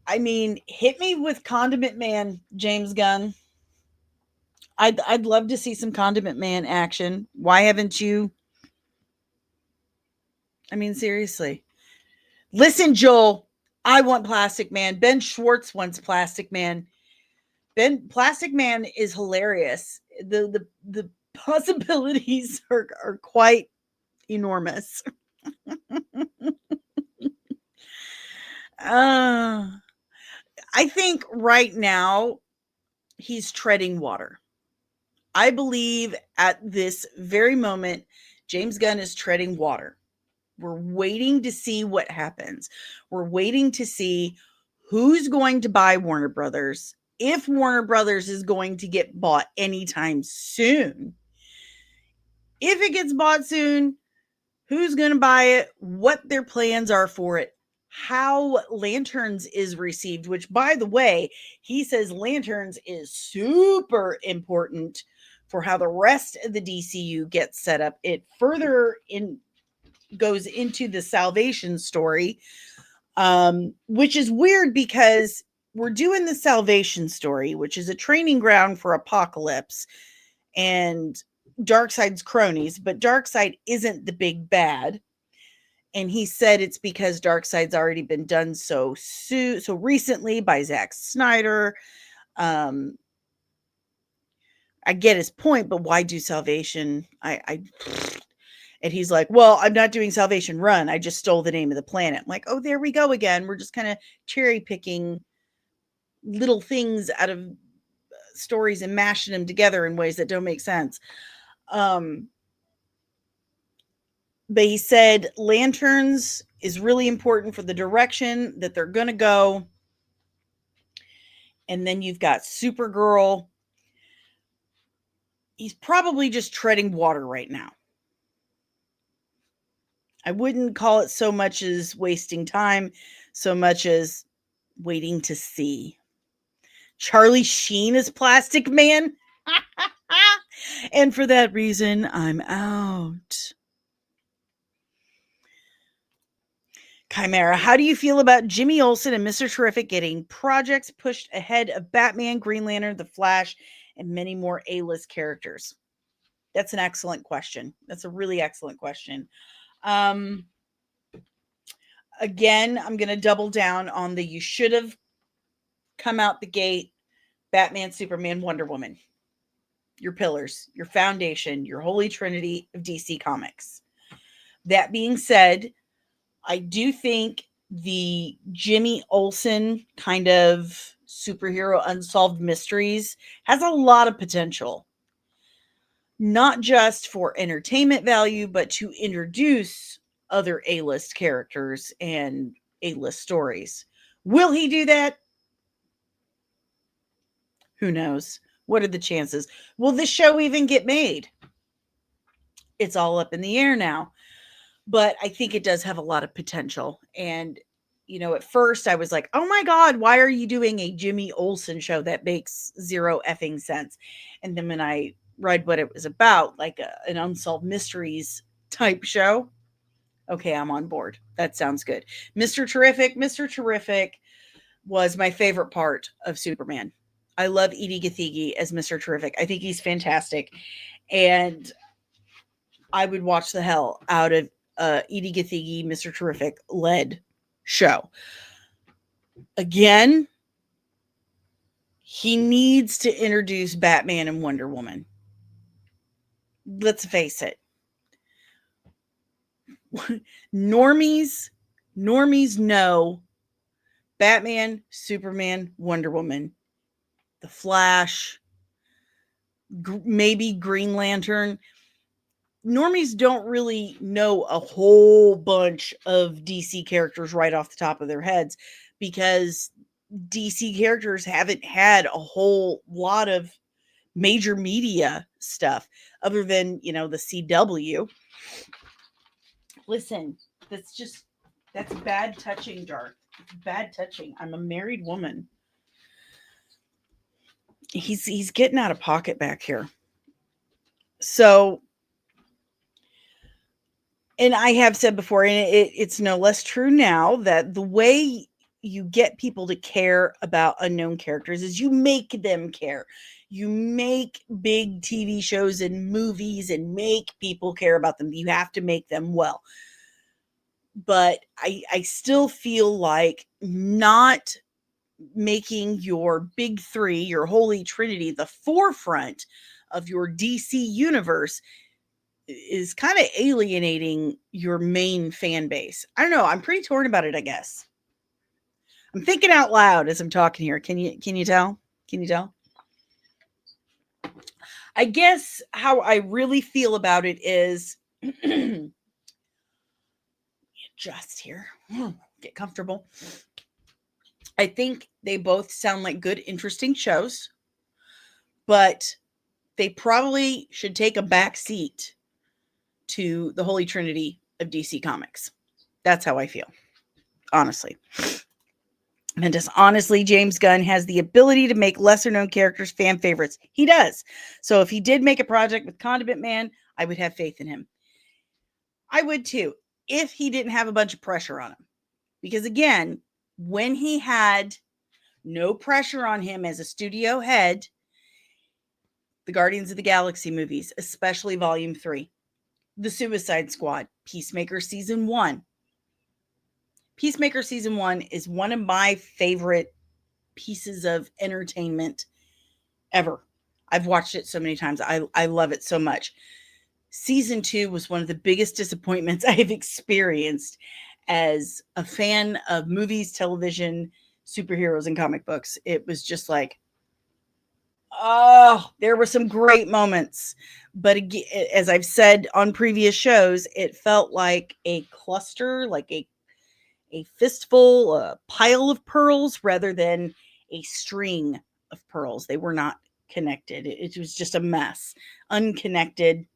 I mean, hit me with Condiment Man, James Gunn. I'd love to see some Condiment Man action. Why haven't you? I mean, seriously. Listen, Joel, I want Plastic Man. Ben Schwartz wants Plastic Man. Plastic Man is hilarious. The possibilities are quite enormous. I think right now he's treading water. I believe at this very moment, James Gunn is treading water. We're waiting to see what happens. We're waiting to see who's going to buy Warner Brothers, if Warner Brothers is going to get bought anytime soon. If it gets bought soon, who's going to buy it, what their plans are for it, how Lanterns is received, which, by the way, he says Lanterns is super important for how the rest of the DCU gets set up. It further goes into the Salvation story, which is weird because we're doing the Salvation story, which is a training ground for Apocalypse and Darkseid's cronies, but Darkseid isn't the big bad. And he said it's because Darkseid's already been done so recently by Zack Snyder. I get his point, but why do Salvation? And he's like, well, I'm not doing Salvation Run. I just stole the name of the planet. I'm like, oh, there we go again. We're just kind of cherry picking little things out of stories and mashing them together in ways that don't make sense. But he said Lanterns is really important for the direction that they're going to go. And then you've got Supergirl. He's probably just treading water right now. I wouldn't call it so much as wasting time, so much as waiting to see. Charlie Sheen is Plastic Man. And for that reason, I'm out. Chimera, how do you feel about Jimmy Olsen and Mr. Terrific getting projects pushed ahead of Batman, Green Lantern, The Flash, and many more A-list characters? That's an excellent question. That's a really excellent question. Again, I'm going to double down on the you should have come out the gate Batman, Superman, Wonder Woman. Your pillars, your foundation, your holy trinity of DC Comics. That being said, I do think the Jimmy Olsen kind of superhero unsolved mysteries has a lot of potential. Not just for entertainment value, but to introduce other A-list characters and A-list stories. Will he do that? Who knows? What are the chances? Will this show even get made? It's all up in the air now. But I think it does have a lot of potential. And, at first I was like, oh my God, why are you doing a Jimmy Olsen show? That makes zero effing sense. And then when I read what it was about, like an unsolved mysteries type show, okay, I'm on board. That sounds good. Mr. Terrific was my favorite part of Superman. I love Edie Gathegi as Mr. Terrific. I think he's fantastic. And I would watch the hell out of Edie Gathegi, Mr. Terrific led show. Again, he needs to introduce Batman and Wonder Woman. Let's face it. Normies know Batman, Superman, Wonder Woman, The Flash, maybe Green Lantern. Normies don't really know a whole bunch of DC characters right off the top of their heads because DC characters haven't had a whole lot of major media stuff other than, the CW. Listen, that's bad touching, Dark. It's bad touching. I'm a married woman. He's getting out of pocket back here. So, and I have said before, and it's no less true now, that the way you get people to care about unknown characters is you make them care. You make big TV shows and movies and make people care about them. You have to make them well. But I still feel like not making your big three, your holy trinity, the forefront of your DC universe is kind of alienating your main fan base. I don't know. I'm pretty torn about it, I guess. I'm thinking out loud as I'm talking here. Can you tell? Can you tell? I guess how I really feel about it is just here. Get comfortable. I think they both sound like good, interesting shows, but they probably should take a back seat to the Holy Trinity of DC Comics. That's how I feel, honestly. And just honestly, James Gunn has the ability to make lesser known characters fan favorites. He does. So if he did make a project with Condiment Man, I would have faith in him. I would too, if he didn't have a bunch of pressure on him. Because again, when he had no pressure on him as a studio head, the Guardians of the Galaxy movies, especially Volume 3, The Suicide Squad, Peacemaker Season 1. Peacemaker Season 1 is one of my favorite pieces of entertainment ever. I've watched it so many times. I love it so much. Season 2 was one of the biggest disappointments I've experienced as a fan of movies, television, superheroes, and comic books. It was just like, oh, there were some great moments. But again, as I've said on previous shows, it felt like a cluster, like a fistful, a pile of pearls rather than a string of pearls. They were not connected. It was just a mess. Unconnected.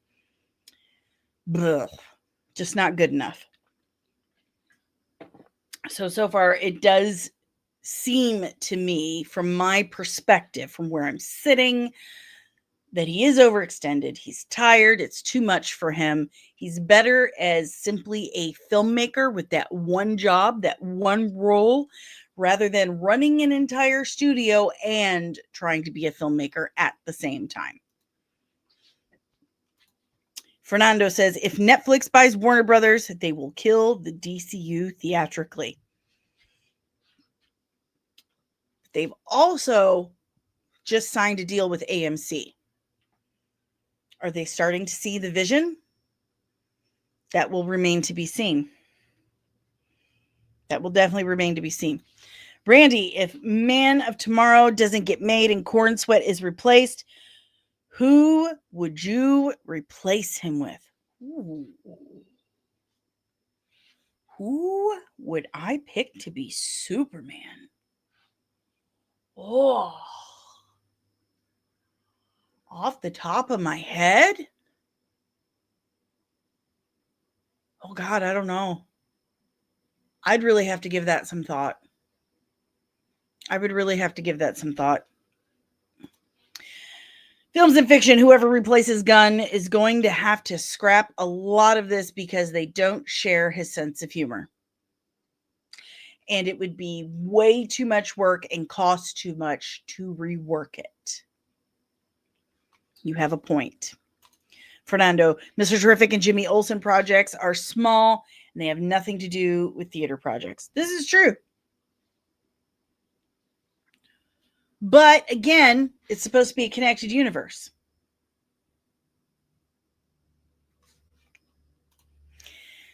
Blech. Just not good enough. So far, it does seem to me, from my perspective, from where I'm sitting, that he is overextended. He's tired. It's too much for him. He's better as simply a filmmaker with that one job, that one role, rather than running an entire studio and trying to be a filmmaker at the same time. Fernando says, if Netflix buys Warner Brothers, they will kill the DCU theatrically. They've also just signed a deal with AMC. Are they starting to see the vision? That will remain to be seen. That will definitely remain to be seen. Randy, if Man of Tomorrow doesn't get made and Corn Sweat is replaced, who would you replace him with? Ooh. Who would I pick to be Superman? Oh, off the top of my head? Oh God, I don't know. I'd really have to give that some thought. I would really have to give that some thought. Films and fiction, whoever replaces Gunn is going to have to scrap a lot of this because they don't share his sense of humor. And it would be way too much work and cost too much to rework it. You have a point. Fernando, Mr. Terrific and Jimmy Olsen projects are small and they have nothing to do with theater projects. This is true. But again, it's supposed to be a connected universe.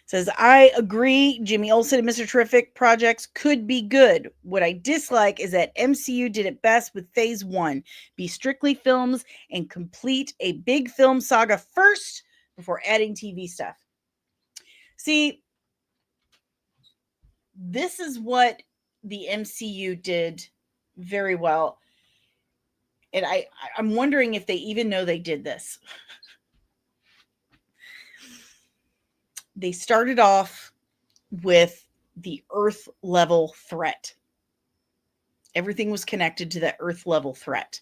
Says, I agree, Jimmy Olsen and Mr. Terrific projects could be good. What I dislike is that MCU did it best with Phase 1. Be strictly films and complete a big film saga first before adding TV stuff. See, this is what the MCU did very well. And I'm wondering if they even know they did this. They started off with the Earth level threat. Everything was connected to that Earth level threat.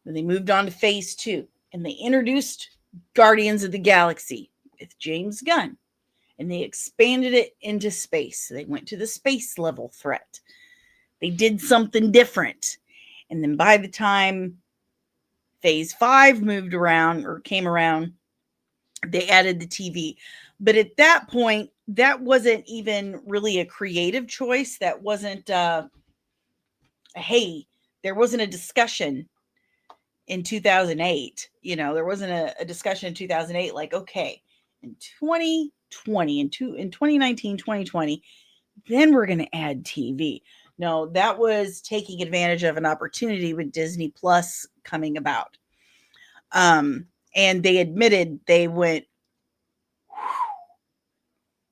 Then they moved on to Phase 2 and they introduced Guardians of the Galaxy with James Gunn and they expanded it into space. So they went to the space level threat. They did something different. And then by the time Phase 5 moved around or came around, they added the TV. But at that point, that wasn't even really a creative choice. That wasn't, hey, there wasn't a discussion in 2008. You know, there wasn't a discussion in 2008 like, okay, in 2020, in 2019, 2020, then we're going to add TV. No, that was taking advantage of an opportunity with Disney Plus coming about. And they admitted they went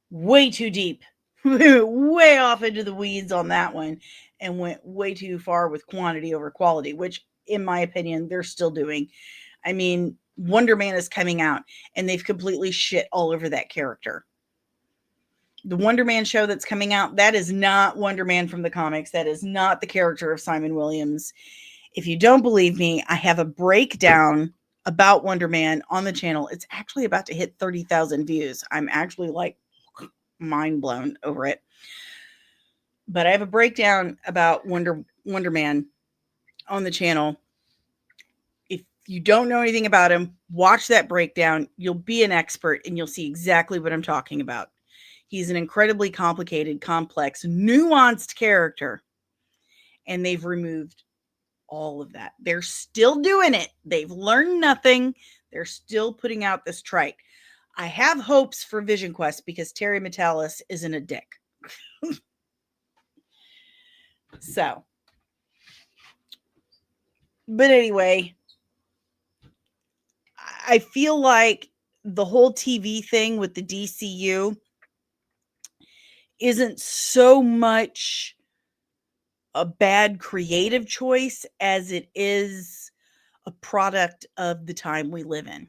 way too deep, way off into the weeds on that one, and went way too far with quantity over quality, which, in my opinion, they're still doing. I mean, Wonder Man is coming out, and they've completely shit all over that character. The Wonder Man show that's coming out, that is not Wonder Man from the comics. That is not the character of Simon Williams. If you don't believe me, I have a breakdown about Wonder Man on the channel. It's actually about to hit 30,000 views. I'm actually like mind blown over it. But I have a breakdown about Wonder Man on the channel. If you don't know anything about him, watch that breakdown. You'll be an expert and you'll see exactly what I'm talking about. He's an incredibly complicated, complex, nuanced character. And they've removed all of that. They're still doing it. They've learned nothing. They're still putting out this trite. I have hopes for Vision Quest because Terry Metalis isn't a dick. So. But anyway, I feel like the whole TV thing with the DCU isn't so much a bad creative choice as it is a product of the time we live in.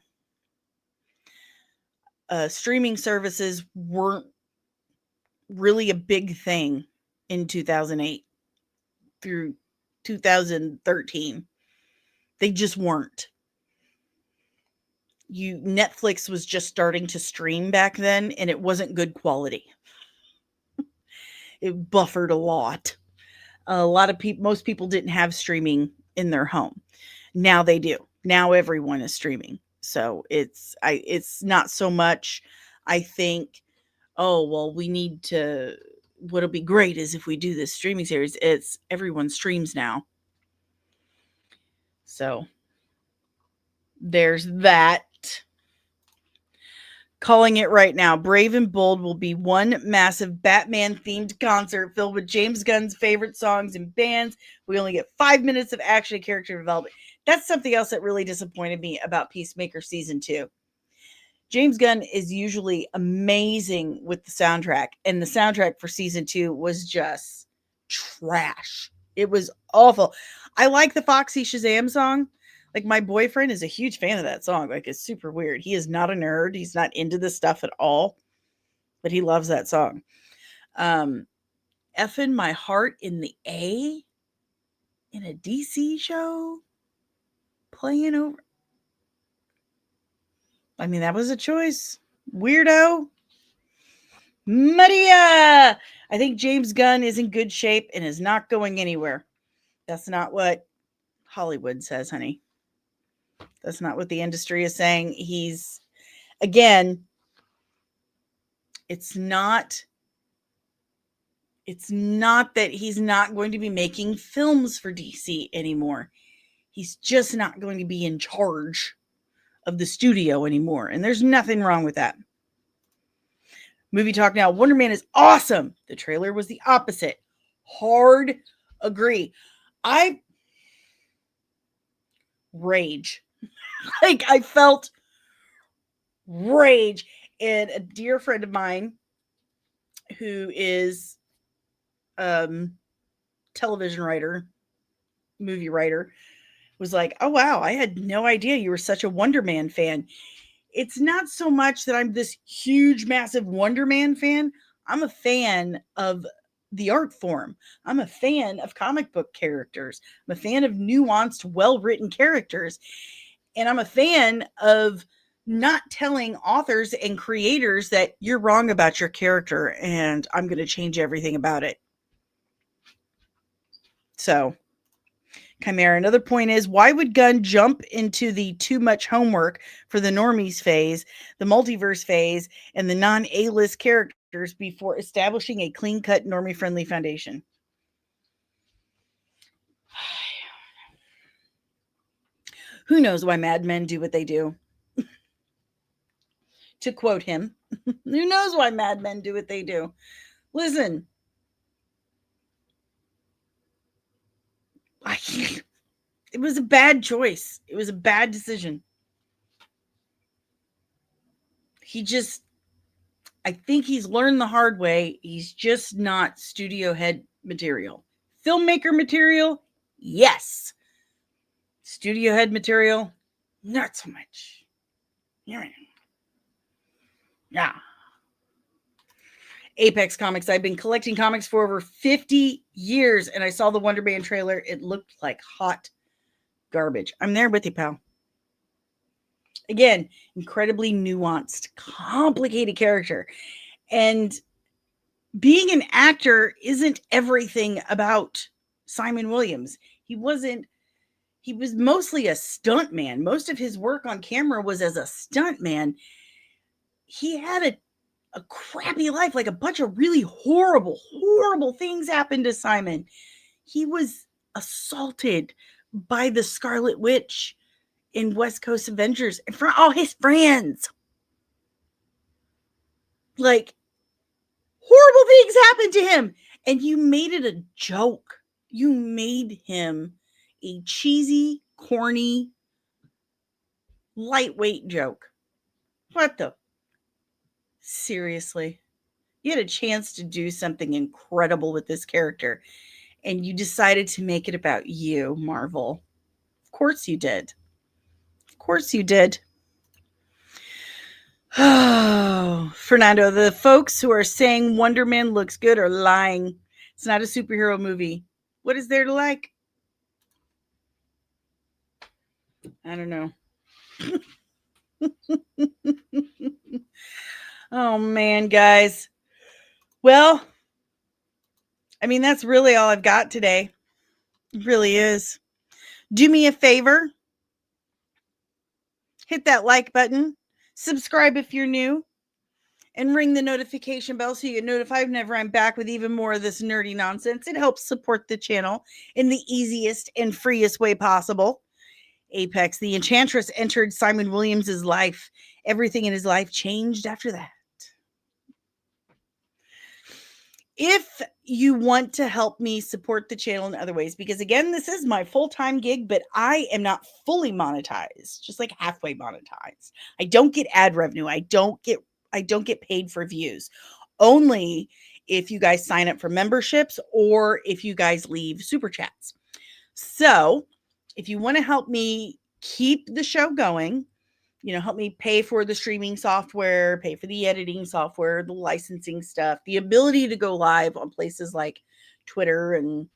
Streaming services weren't really a big thing in 2008 through 2013. They just weren't. Netflix was just starting to stream back then, and it wasn't good quality. It buffered a lot. A lot of people, most people didn't have streaming in their home. Now they do. Now everyone is streaming. So it's not so much, I think, oh, well, we need to, what'll be great is if we do this streaming series, it's everyone streams now. So there's that. Calling it right now. Brave and Bold will be one massive Batman-themed concert filled with James Gunn's favorite songs and bands. We only get 5 minutes of action and character development. That's something else that really disappointed me about Peacemaker Season 2. James Gunn is usually amazing with the soundtrack, and the soundtrack for Season 2 was just trash. It was awful. I like the Foxy Shazam song. Like, my boyfriend is a huge fan of that song. Like, it's super weird. He is not a nerd. He's not into this stuff at all, but he loves that song. Effing my heart in the A in a DC show playing over. I mean, that was a choice. Weirdo. Maria. I think James Gunn is in good shape and is not going anywhere. That's not what Hollywood says, honey. That's not what the industry is saying. He's, again, it's not that he's not going to be making films for DC anymore. He's just not going to be in charge of the studio anymore. And there's nothing wrong with that. Movie talk now. Wonder Man is awesome. The trailer was the opposite. Hard agree. I rage. Like, I felt rage. And a dear friend of mine who is television writer, movie writer, was like, oh wow, I had no idea you were such a Wonder Man fan. It's not so much that I'm this huge, massive Wonder Man fan. I'm a fan of the art form. I'm a fan of comic book characters. I'm a fan of nuanced, well-written characters. And I'm a fan of not telling authors and creators that you're wrong about your character and I'm going to change everything about it. So, Chimera. Another point is, why would Gunn jump into the too much homework for the normies phase, the multiverse phase, and the non-A-list characters before establishing a clean-cut, normie-friendly foundation? Who knows why Mad Men do what they do? To quote him, who knows why Mad Men do what they do? Listen, it was a bad choice. It was a bad decision. I think he's learned the hard way. He's just not studio head material. Filmmaker material, yes. Studio head material, not so much. Yeah. Apex Comics. I've been collecting comics for over 50 years, and I saw the Wonder Man trailer. It looked like hot garbage. I'm there with you, pal. Again, incredibly nuanced, complicated character. And being an actor isn't everything about Simon Williams. He was mostly a stunt man. Most of his work on camera was as a stunt man. He had a crappy life, like a bunch of really horrible things happened to Simon. He was assaulted by the Scarlet Witch in West Coast Avengers in front of all his friends. Like, horrible things happened to him. And you made it a joke. You made him a cheesy, corny, lightweight joke. What the? Seriously. You had a chance to do something incredible with this character, and you decided to make it about you, Marvel. Of course you did. Of course you did. Oh, Fernando, the folks who are saying Wonder Man looks good are lying. It's not a superhero movie. What is there to like? I don't know. Oh, man, guys. Well, I mean, that's really all I've got today. It really is. Do me a favor. Hit that like button. Subscribe if you're new. And ring the notification bell so you get notified whenever I'm back with even more of this nerdy nonsense. It helps support the channel in the easiest and freest way possible. Apex, the Enchantress entered Simon Williams' life. Everything in his life changed after that. If you want to help me support the channel in other ways, because again, this is my full-time gig, but I am not fully monetized, just like halfway monetized. I don't get ad revenue. I don't get paid for views. Only if you guys sign up for memberships or if you guys leave super chats. So if you want to help me keep the show going, help me pay for the streaming software, pay for the editing software, the licensing stuff, the ability to go live on places like Twitter and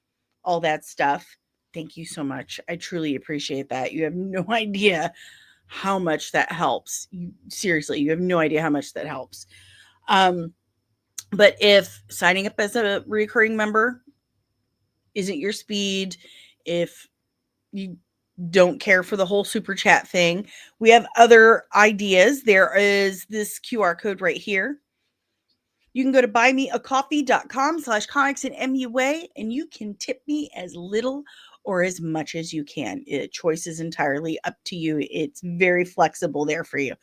all that stuff. Thank you so much. I truly appreciate that. You have no idea how much that helps. Seriously, you have no idea how much that helps. But if signing up as a recurring member isn't your speed, if you don't care for the whole super chat thing, we have other ideas. There is this QR code right here. You can go to buymeacoffee.com/comics and MUA, and you can tip me as little or as much as you can. Choice is entirely up to you. It's very flexible there for you.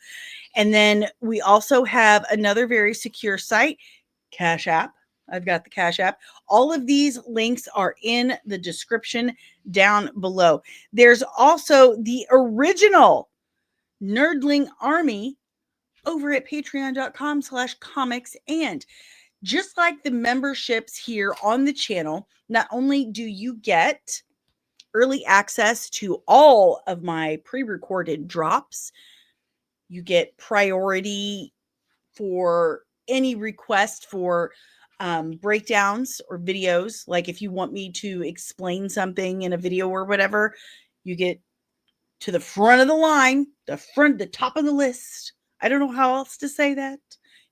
And then we also have another very secure site, Cash App. I've got the Cash App. All of these links are in the description down below. There's also the original Nerdling Army over at patreon.com/comics. And just like the memberships here on the channel, not only do you get early access to all of my pre-recorded drops, you get priority for any request for breakdowns or videos. Like if you want me to explain something in a video or whatever, you get to the front of the line, the top of the list. I don't know how else to say that.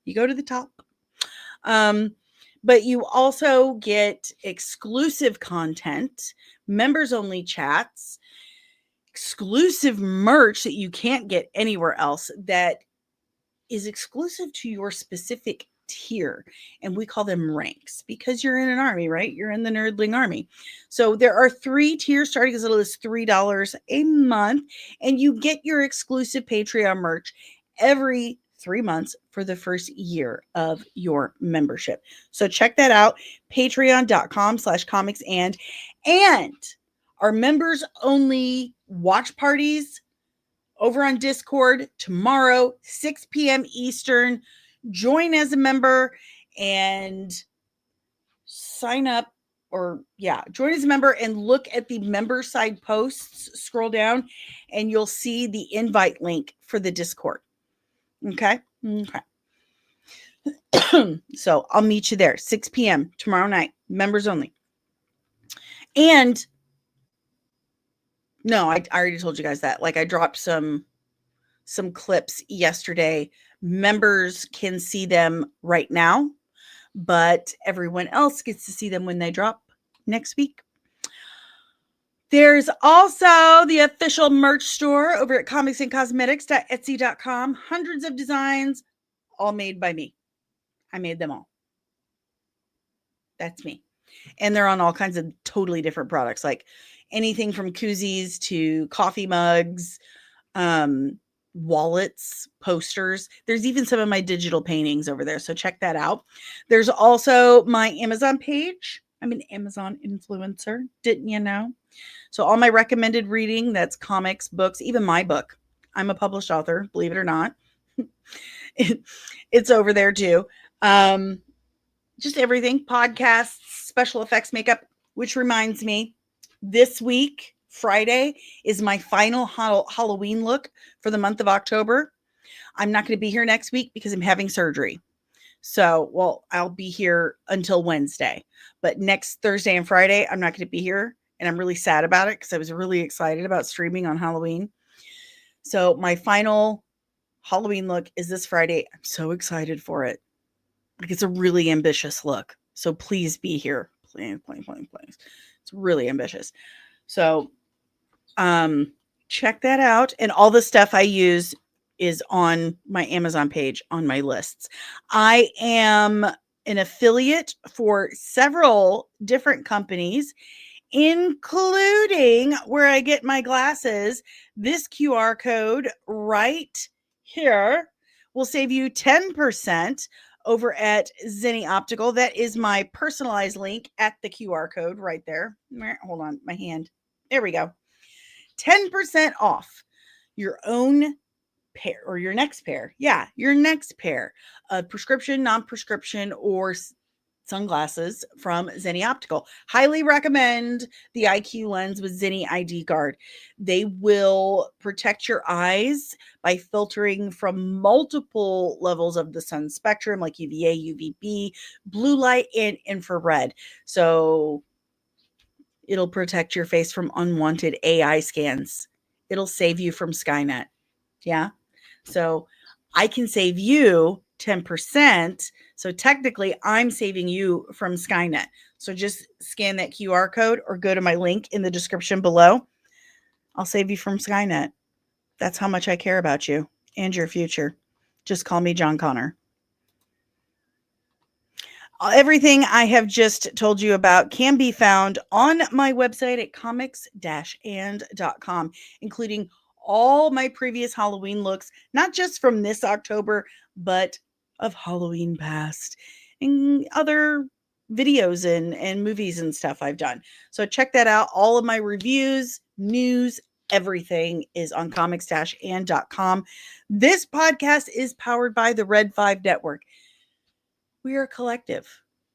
You go to the top. But you also get exclusive content, members only chats, exclusive merch that you can't get anywhere else that is exclusive to your specific tier. And we call them ranks because you're in an army, right? You're in the Nerdling Army. So there are 3 tiers starting as little as $3 a month, and you get your exclusive Patreon merch every 3 months for the first year of your membership. So check that out, patreon.com/comics and our members only watch parties over on Discord tomorrow, 6 p.m. Eastern. Join as a member and sign up, join as a member and look at the member side posts, scroll down, and you'll see the invite link for the Discord. Okay. So I'll meet you there, 6 p.m. tomorrow night, members only. And no, I already told you guys that. Like I dropped some clips yesterday. Members can see them right now, but everyone else gets to see them when they drop next week. There's also the official merch store over at comicsandcosmetics.etsy.com. Hundreds of designs, all made by me. I made them all. That's me. And they're on all kinds of totally different products, like anything from koozies to coffee mugs, wallets, posters. There's even some of my digital paintings over there. So check that out. There's also my Amazon page. I'm an Amazon influencer. Didn't you know? So all my recommended reading, that's comics, books, even my book. I'm a published author, believe it or not. It's over there too. Just everything, podcasts, special effects, makeup, which reminds me, this week, Friday, is my final Halloween look for the month of October. I'm not going to be here next week because I'm having surgery. So, well, I'll be here until Wednesday. But next Thursday and Friday, I'm not going to be here. And I'm really sad about it because I was really excited about streaming on Halloween. So my final Halloween look is this Friday. I'm so excited for it. Like, it's a really ambitious look. So please be here. Please. It's really ambitious. So check that out. And all the stuff I use is on my Amazon page on my lists. I am an affiliate for several different companies, including where I get my glasses. This QR code right here will save you 10% over at Zenni Optical. That is my personalized link at the QR code right there. Hold on, my hand. There we go. 10% off your own pair or your next pair. Yeah, your next pair of prescription, non-prescription, or sunglasses from Zenni Optical. Highly recommend the IQ lens with Zenni ID Guard. They will protect your eyes by filtering from multiple levels of the sun spectrum, like UVA, UVB, blue light, and infrared. So it'll protect your face from unwanted AI scans. It'll save you from Skynet. Yeah. So I can save you 10%. So technically, I'm saving you from Skynet. So just scan that QR code or go to my link in the description below. I'll save you from Skynet. That's how much I care about you and your future. Just call me John Connor. Everything I have just told you about can be found on my website at comics-and.com, including all my previous Halloween looks, not just from this October, but of Halloween past and other videos and movies and stuff I've done. So check that out. All of my reviews, news, everything is on comics-and.com. This podcast is powered by the Red 5 Network. We are a collective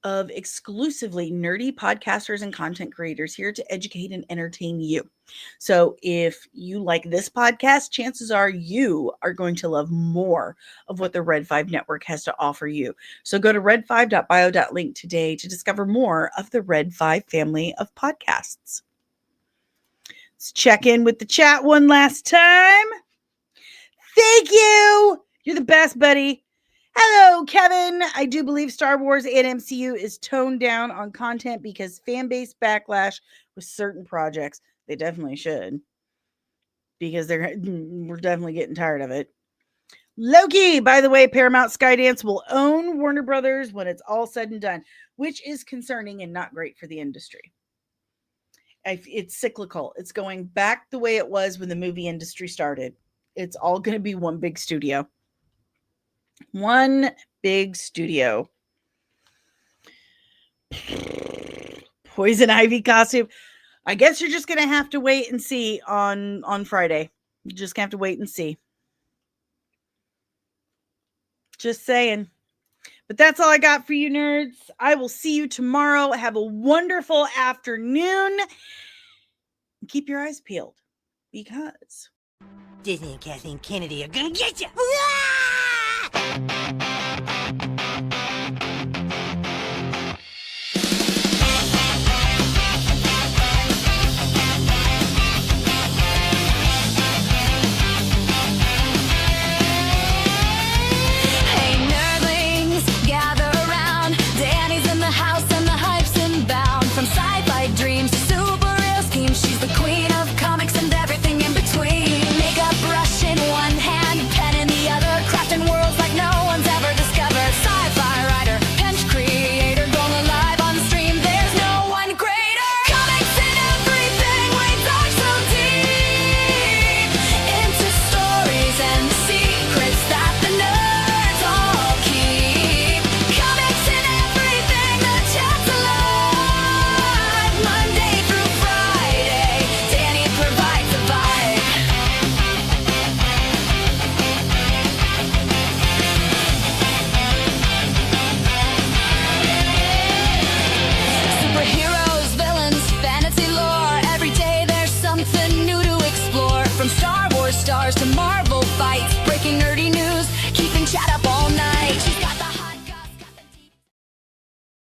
of exclusively nerdy podcasters and content creators here to educate and entertain you. So if you like this podcast, chances are you are going to love more of what the Red 5 Network has to offer you. So go to red5.bio.link today to discover more of the Red 5 family of podcasts. Let's check in with the chat one last time. Thank you. You're the best, buddy. Hello, Kevin. I do believe Star Wars and MCU is toned down on content because fan base backlash with certain projects. They definitely should, because we're definitely getting tired of it. Loki, by the way, Paramount Skydance will own Warner Brothers when it's all said and done, which is concerning and not great for the industry. It's cyclical. It's going back the way it was when the movie industry started. It's all going to be one big studio. One big studio. Poison Ivy costume. I guess you're just going to have to wait and see on Friday. You're just going to have to wait and see. Just saying. But that's all I got for you, nerds. I will see you tomorrow. Have a wonderful afternoon. Keep your eyes peeled, because Disney and Kathleen Kennedy are gonna get you! Hey nerdlings, gather around. Dani's in the house and the hype's inbound. From sci-fi dreams to super real schemes, she's the queen of comics and everything in between. Makeup brush in one hand, pen in the other, crafting worlds like no one's ever discovered. Sci-fi writer, pinch creator, going live on stream. There's no one greater. Comics and everything, we dive so deep into stories and the secrets that the nerds all keep. Comics and everything, the chat's alive. Monday through Friday, Dani provides the vibe. Superheroes, villains, fantasy lore. Every day there's something new to explore. From Star Wars stars to Marvel